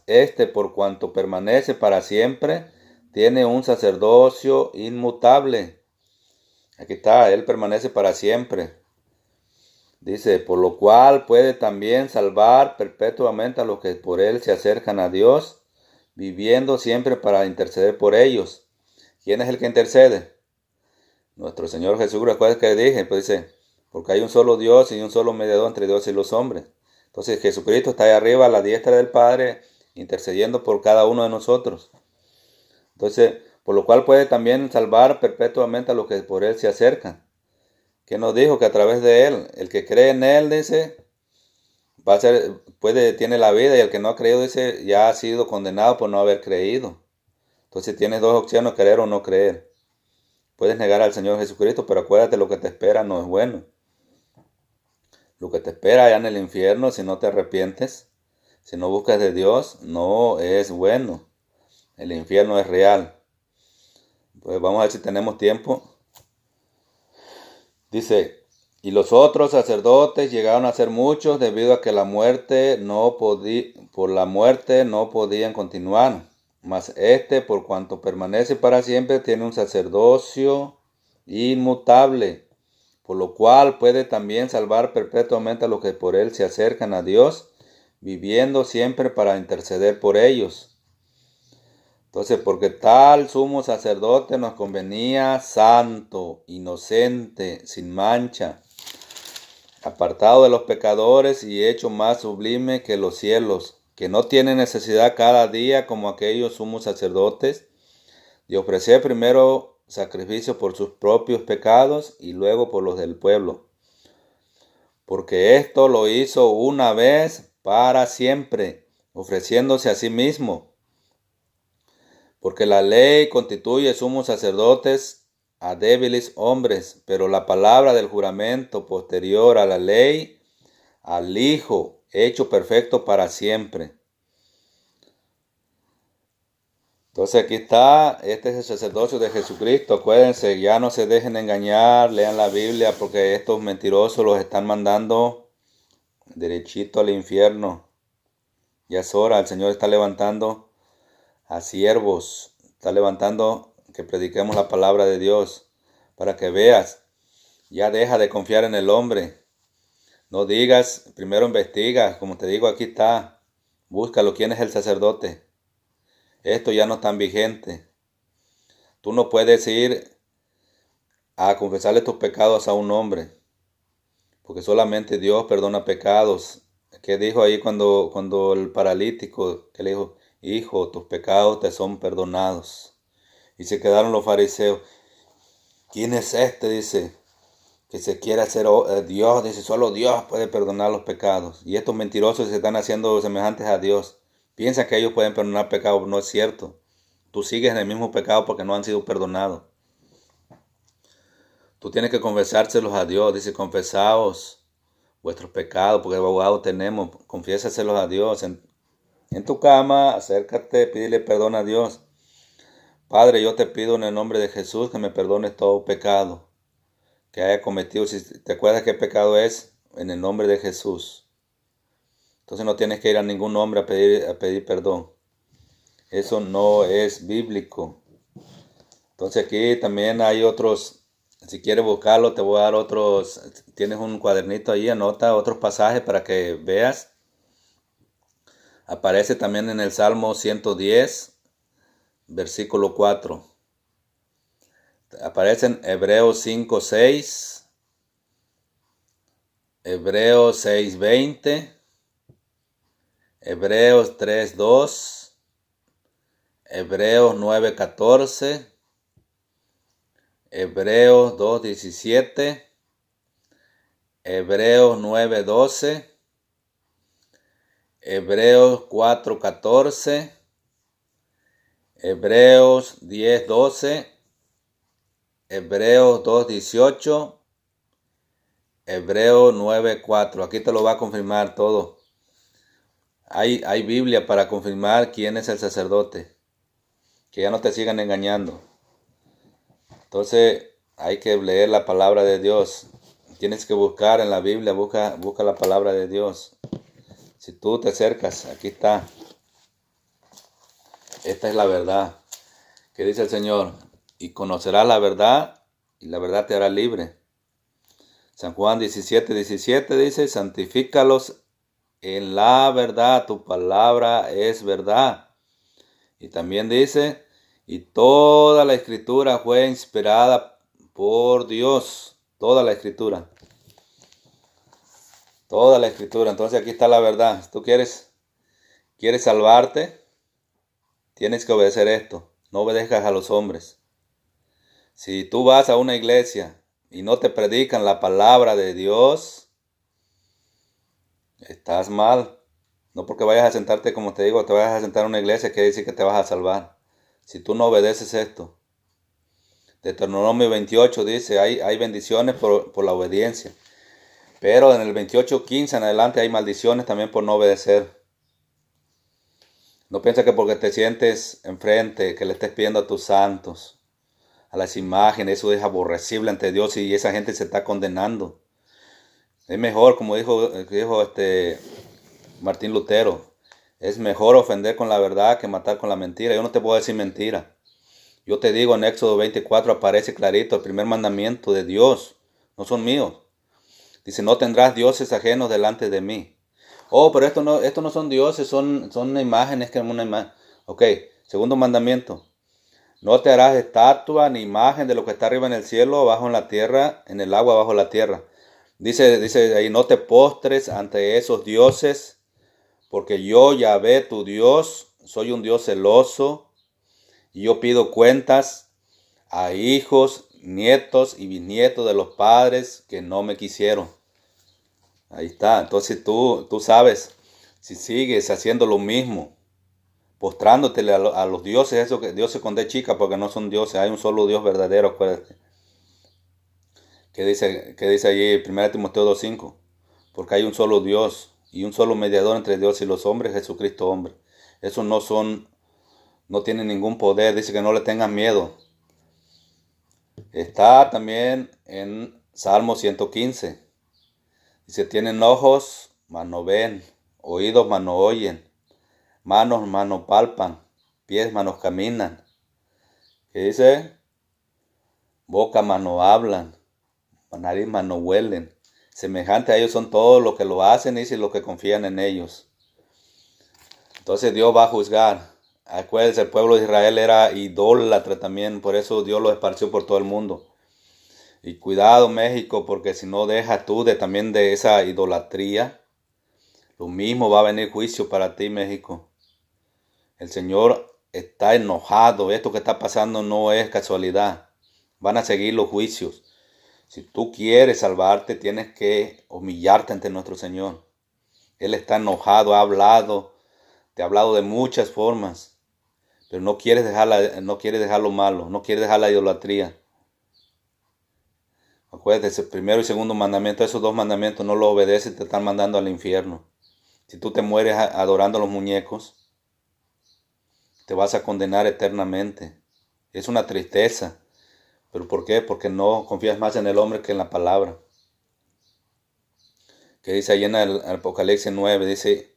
este por cuanto permanece para siempre, tiene un sacerdocio inmutable. Aquí está, Él permanece para siempre. Dice, por lo cual puede también salvar perpetuamente a los que por Él se acercan a Dios, viviendo siempre para interceder por ellos. ¿Quién es el que intercede? Nuestro Señor Jesús. ¿Recuerdas que dije? Pues dice, porque hay un solo Dios y un solo mediador entre Dios y los hombres. Entonces Jesucristo está ahí arriba a la diestra del Padre, intercediendo por cada uno de nosotros. Entonces, por lo cual puede también salvar perpetuamente a los que por Él se acercan. ¿Qué nos dijo? Que a través de Él, el que cree en Él, dice, tiene la vida, y el que no ha creído, dice, ya ha sido condenado por no haber creído. Entonces tienes dos opciones, creer o no creer. Puedes negar al Señor Jesucristo, pero acuérdate, lo que te espera no es bueno. Lo que te espera allá en el infierno, si no te arrepientes, si no buscas de Dios, no es bueno. El infierno es real. Pues vamos a ver si tenemos tiempo. Dice, y los otros sacerdotes llegaron a ser muchos debido a que por la muerte no podían continuar. Mas por cuanto permanece para siempre, tiene un sacerdocio inmutable, por lo cual puede también salvar perpetuamente a los que por Él se acercan a Dios, viviendo siempre para interceder por ellos. Entonces, porque tal sumo sacerdote nos convenía santo, inocente, sin mancha, apartado de los pecadores y hecho más sublime que los cielos, que no tiene necesidad cada día, como aquellos sumos sacerdotes, de ofrecer primero sacrificio por sus propios pecados y luego por los del pueblo. porque esto lo hizo una vez para siempre, ofreciéndose a sí mismo. Porque la ley constituye sumos sacerdotes a débiles hombres, pero la palabra del juramento posterior a la ley, al Hijo, hecho perfecto para siempre. Entonces aquí está, este es el sacerdocio de Jesucristo. Acuérdense, ya no se dejen engañar, lean la Biblia, porque estos mentirosos los están mandando derechito al infierno. Ya es hora, el Señor está levantando a siervos, está levantando que prediquemos la palabra de Dios, para que veas, ya deja de confiar en el hombre. No digas, primero investiga, como te digo, aquí está, búscalo, quién es el sacerdote. Esto ya no es tan vigente. Tú no puedes ir a confesarle tus pecados a un hombre, porque solamente Dios perdona pecados. ¿Qué dijo ahí cuando el paralítico, que le dijo, hijo, tus pecados te son perdonados? Y se quedaron los fariseos. ¿Quién es este? Dice, que se quiere hacer Dios. Dice, solo Dios puede perdonar los pecados. Y estos mentirosos se están haciendo semejantes a Dios. Piensan que ellos pueden perdonar pecados. No es cierto. Tú sigues en el mismo pecado porque no han sido perdonados. Tú tienes que confesárselos a Dios. Dice, confesaos vuestros pecados, porque abogado tenemos. Confiésaselos a Dios. En tu cama, acércate, pídele perdón a Dios. Padre, yo te pido en el nombre de Jesús que me perdones todo pecado que haya cometido. Si te acuerdas qué pecado es, en el nombre de Jesús. Entonces no tienes que ir a ningún hombre a pedir perdón. Eso no es bíblico. Entonces aquí también hay otros, si quieres buscarlo, te voy a dar otros, tienes un cuadernito ahí, anota otros pasajes para que veas. Aparece también en el Salmo 110, versículo 4. Aparece en Hebreos 5, 6, Hebreos 6, 20, Hebreos 3, 2, Hebreos 9, 14, Hebreos 2, 17, Hebreos 9, 12, Hebreos 4, 14, Hebreos 10, 12, Hebreos 2, 18, Hebreos 9, 4. Aquí te lo va a confirmar todo. Hay Biblia para confirmar quién es el sacerdote. Que ya no te sigan engañando. Entonces hay que leer la palabra de Dios. Tienes que buscar en la Biblia, busca la palabra de Dios. Si tú te acercas, aquí está. Esta es la verdad. Que dice el Señor, y conocerás la verdad, y la verdad te hará libre. San Juan 17, 17 dice, santifícalos en la verdad, tu palabra es verdad. Y también dice, y toda la escritura fue inspirada por Dios. Toda la escritura. Toda la escritura. Entonces aquí está la verdad. Si tú quieres salvarte, tienes que obedecer esto. No obedezcas a los hombres. Si tú vas a una iglesia y no te predican la palabra de Dios, estás mal. No porque vayas a sentarte, como te digo, te vayas a sentar en una iglesia, quiere decir que te vas a salvar. Si tú no obedeces esto. Deuteronomio 28 dice, hay bendiciones por la obediencia. Pero en el 28:15 en adelante hay maldiciones también por no obedecer. No pienses que porque te sientes enfrente, que le estés pidiendo a tus santos, a las imágenes, eso es aborrecible ante Dios y esa gente se está condenando. Es mejor, como dijo Martín Lutero, es mejor ofender con la verdad que matar con la mentira. Yo no te puedo decir mentira. Yo te digo, en Éxodo 24 aparece clarito el primer mandamiento de Dios, no son míos. Dice, no tendrás dioses ajenos delante de mí. Oh, pero esto no son dioses, son imágenes, que es una imagen. Ok, segundo mandamiento. No te harás estatua ni imagen de lo que está arriba en el cielo, abajo en la tierra, en el agua, abajo en la tierra. Dice ahí, no te postres ante esos dioses, porque yo, Yahvé, tu Dios, soy un Dios celoso, y yo pido cuentas a hijos, nietos y bisnietos de los padres que no me quisieron. Ahí está. Entonces tú sabes, si sigues haciendo lo mismo, postrándotele a los dioses, eso que dioses con D chica, porque no son dioses, hay un solo Dios verdadero, acuérdate. Que dice allí 1 Timoteo 2:5, porque hay un solo Dios y un solo mediador entre Dios y los hombres, Jesucristo hombre. Esos no tienen ningún poder, dice que no le tengan miedo. Está también en Salmo 115. Dice, tienen ojos, mas no ven, oídos, mas no oyen, manos, mas no palpan, pies, mas no caminan. ¿Qué dice? Boca, mas no hablan, nariz, mas no huelen. Semejante a ellos son todos los que lo hacen, dice, los que confían en ellos. Entonces Dios va a juzgar. Acuérdense, el pueblo de Israel era idólatra también, por eso Dios lo esparció por todo el mundo. Y cuidado, México, porque si no dejas tú también de esa idolatría, lo mismo va a venir juicio para ti, México. El Señor está enojado. Esto que está pasando no es casualidad. Van a seguir los juicios. Si tú quieres salvarte, tienes que humillarte ante nuestro Señor. Él está enojado, te ha hablado de muchas formas, pero no quieres dejar lo malo, no quieres dejar la idolatría. Acuérdate, primero y segundo mandamiento, esos dos mandamientos no los obedeces, te están mandando al infierno. Si tú te mueres adorando a los muñecos, te vas a condenar eternamente. Es una tristeza. ¿Pero por qué? Porque no confías más en el hombre que en la palabra. Que dice ahí en el Apocalipsis 9, dice,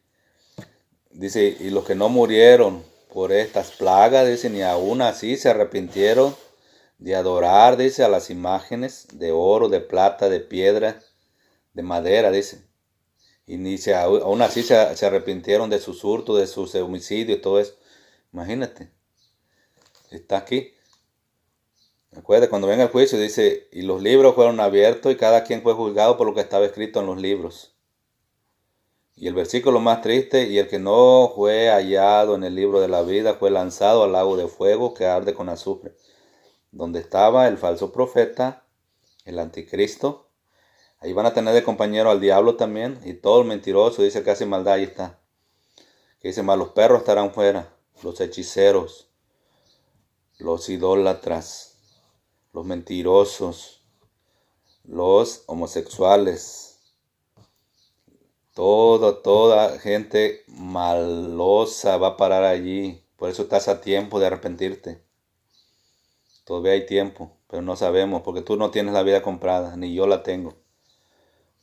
y los que no murieron por estas plagas, dice, ni aún así se arrepintieron de adorar, dice, a las imágenes de oro, de plata, de piedra, de madera, dice. Y aún así se arrepintieron de sus hurtos, de sus homicidios y todo eso. Imagínate. Está aquí. Recuerda, cuando venga el juicio, dice, y los libros fueron abiertos y cada quien fue juzgado por lo que estaba escrito en los libros. Y el versículo más triste, y el que no fue hallado en el libro de la vida fue lanzado al lago de fuego que arde con azufre, donde estaba el falso profeta, el anticristo. Ahí van a tener de compañero al diablo también, y todo el mentiroso, dice que hace maldad, ahí está. Que dice, más los perros estarán fuera, los hechiceros, los idólatras, los mentirosos, los homosexuales, toda gente malosa va a parar allí. Por eso estás a tiempo de arrepentirte. Todavía hay tiempo, pero no sabemos, porque tú no tienes la vida comprada, ni yo la tengo.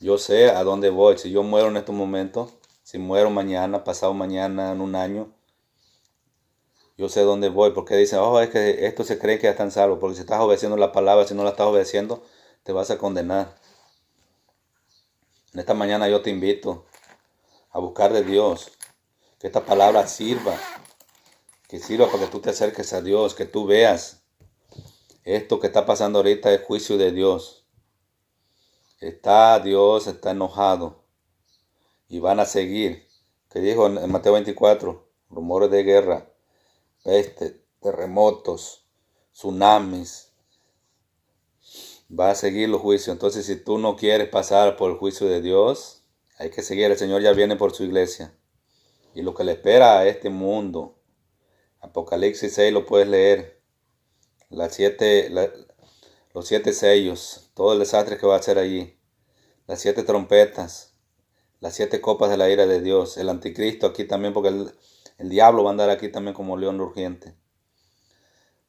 Yo sé a dónde voy. Si yo muero en estos momentos, si muero mañana, pasado mañana, en un año, yo sé dónde voy, porque dicen, es que esto se cree que ya están salvos, porque si estás obedeciendo la palabra, si no la estás obedeciendo, te vas a condenar. En esta mañana yo te invito a buscar de Dios, que esta palabra sirva, para que tú te acerques a Dios, que tú veas esto que está pasando ahorita es juicio de Dios. Dios está enojado y van a seguir. Que dijo en Mateo 24, rumores de guerra, peste, terremotos, tsunamis. Va a seguir los juicios. Entonces, si tú no quieres pasar por el juicio de Dios, hay que seguir. El Señor ya viene por su iglesia. Y lo que le espera a este mundo, Apocalipsis 6 lo puedes leer. Los 7 sellos, todo el desastre que va a hacer allí. Las 7 trompetas, las 7 copas de la ira de Dios. El anticristo aquí también, porque el diablo va a andar aquí también como león rugiente.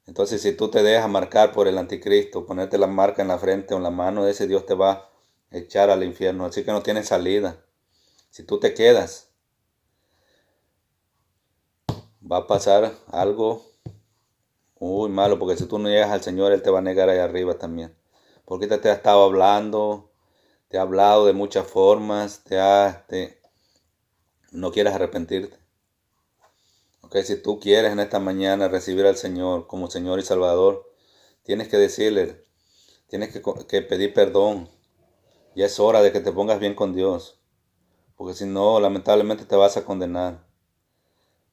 Entonces, si tú te dejas marcar por el anticristo, ponerte la marca en la frente o en la mano, ese Dios te va a echar al infierno. Así que no tienes salida. Si tú te quedas, va a pasar algo muy malo, porque si tú no llegas al Señor, Él te va a negar ahí arriba también. Porque te ha estado hablando, te ha hablado de muchas formas, no quieres arrepentirte. Si tú quieres en esta mañana recibir al Señor como Señor y Salvador, tienes que decirle, tienes que pedir perdón. Ya es hora de que te pongas bien con Dios, porque si no, lamentablemente te vas a condenar.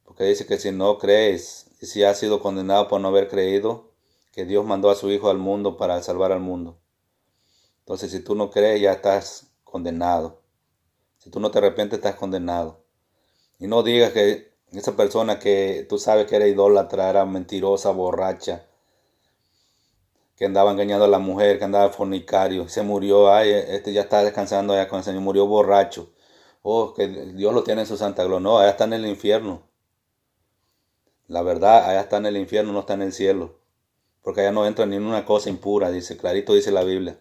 Porque dice que si no crees, y si has sido condenado por no haber creído, que Dios mandó a su Hijo al mundo para salvar al mundo. Entonces, si tú no crees, ya estás condenado. Si tú no te arrepientes, estás condenado. Y no digas que esa persona que tú sabes que era idólatra, era mentirosa, borracha, que andaba engañando a la mujer, que andaba fornicario, se murió, ay, este ya está descansando allá con el Señor, murió borracho. Oh, que Dios lo tiene en su santa gloria. No, allá está en el infierno. La verdad, allá está en el infierno, no está en el cielo. Porque allá no entra ni una cosa impura, dice, clarito dice la Biblia.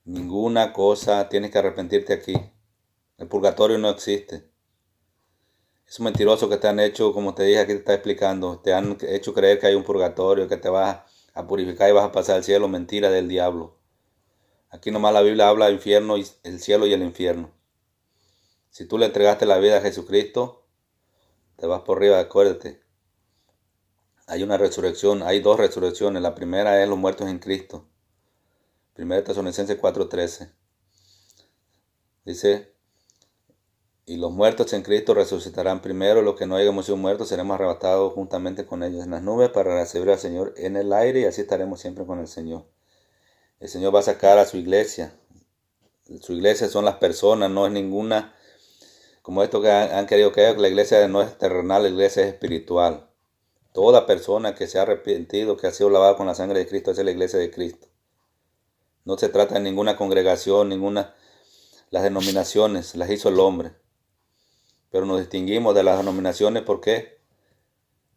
Ninguna cosa, tienes que arrepentirte aquí. El purgatorio no existe. Esos mentirosos que te han hecho, como te dije aquí, te está explicando, te han hecho creer que hay un purgatorio, que te vas a purificar y vas a pasar al cielo. Mentira del diablo. Aquí nomás la Biblia habla del infierno, y el cielo y el infierno. Si tú le entregaste la vida a Jesucristo, te vas por arriba, acuérdate. Hay una resurrección, hay dos resurrecciones. La primera es los muertos en Cristo. 1 Tesalonicenses 4:13. Dice, y los muertos en Cristo resucitarán primero, los que no hayamos sido muertos seremos arrebatados juntamente con ellos en las nubes para recibir al Señor en el aire, y así estaremos siempre con el Señor. El Señor va a sacar a su iglesia. Su iglesia son las personas, no es ninguna, como esto que han querido que la iglesia no es terrenal, la iglesia es espiritual. Toda persona que se ha arrepentido, que ha sido lavada con la sangre de Cristo, esa es la iglesia de Cristo. No se trata de ninguna congregación, las denominaciones las hizo el hombre. Pero nos distinguimos de las denominaciones porque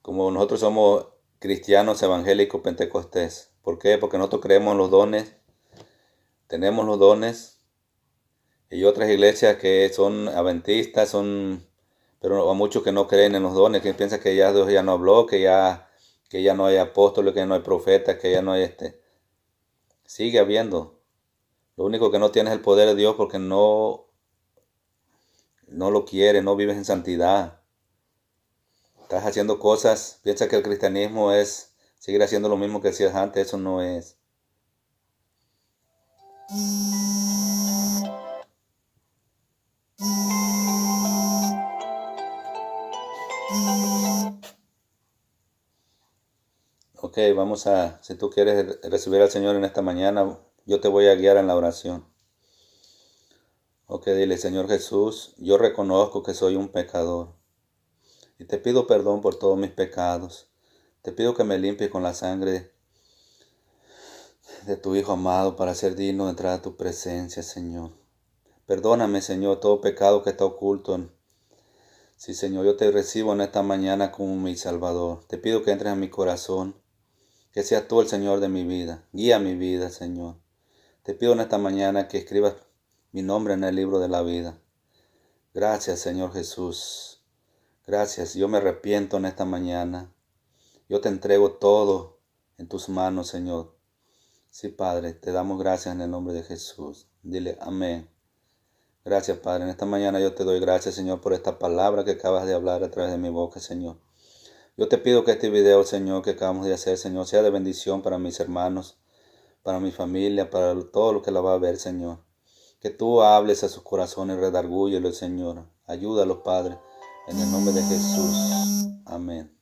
como nosotros somos cristianos evangélicos pentecostés. ¿Por qué? Porque nosotros creemos en los dones, tenemos los dones. Y otras iglesias que son adventistas, pero a muchos que no creen en los dones, que piensan que ya Dios ya no habló, que ya no hay apóstoles, que ya no hay profetas, que ya no hay Sigue habiendo. Lo único que no tienes es el poder de Dios porque no lo quieres, no vives en santidad. Estás haciendo cosas, piensa que el cristianismo es seguir haciendo lo mismo que hacías antes, eso no es. Ok, si tú quieres recibir al Señor en esta mañana, yo te voy a guiar en la oración. Ok, dile, Señor Jesús, yo reconozco que soy un pecador y te pido perdón por todos mis pecados. Te pido que me limpies con la sangre de tu Hijo amado para ser digno de entrar a tu presencia, Señor. Perdóname, Señor, todo pecado que está oculto. Sí, Señor, yo te recibo en esta mañana como mi Salvador. Te pido que entres en mi corazón, que seas tú el Señor de mi vida. Guía mi vida, Señor. Te pido en esta mañana que escribas mi nombre en el libro de la vida. Gracias, Señor Jesús. Gracias, yo me arrepiento en esta mañana. Yo te entrego todo en tus manos, Señor. Sí, Padre, te damos gracias en el nombre de Jesús. Dile amén. Gracias, Padre. En esta mañana yo te doy gracias, Señor, por esta palabra que acabas de hablar a través de mi boca, Señor. Yo te pido que este video, Señor, que acabamos de hacer, Señor, sea de bendición para mis hermanos, para mi familia, para todo lo que la va a ver, Señor. Que tú hables a sus corazones, redargúyelos, Señor. Ayúdalos, Padre, en el nombre de Jesús. Amén.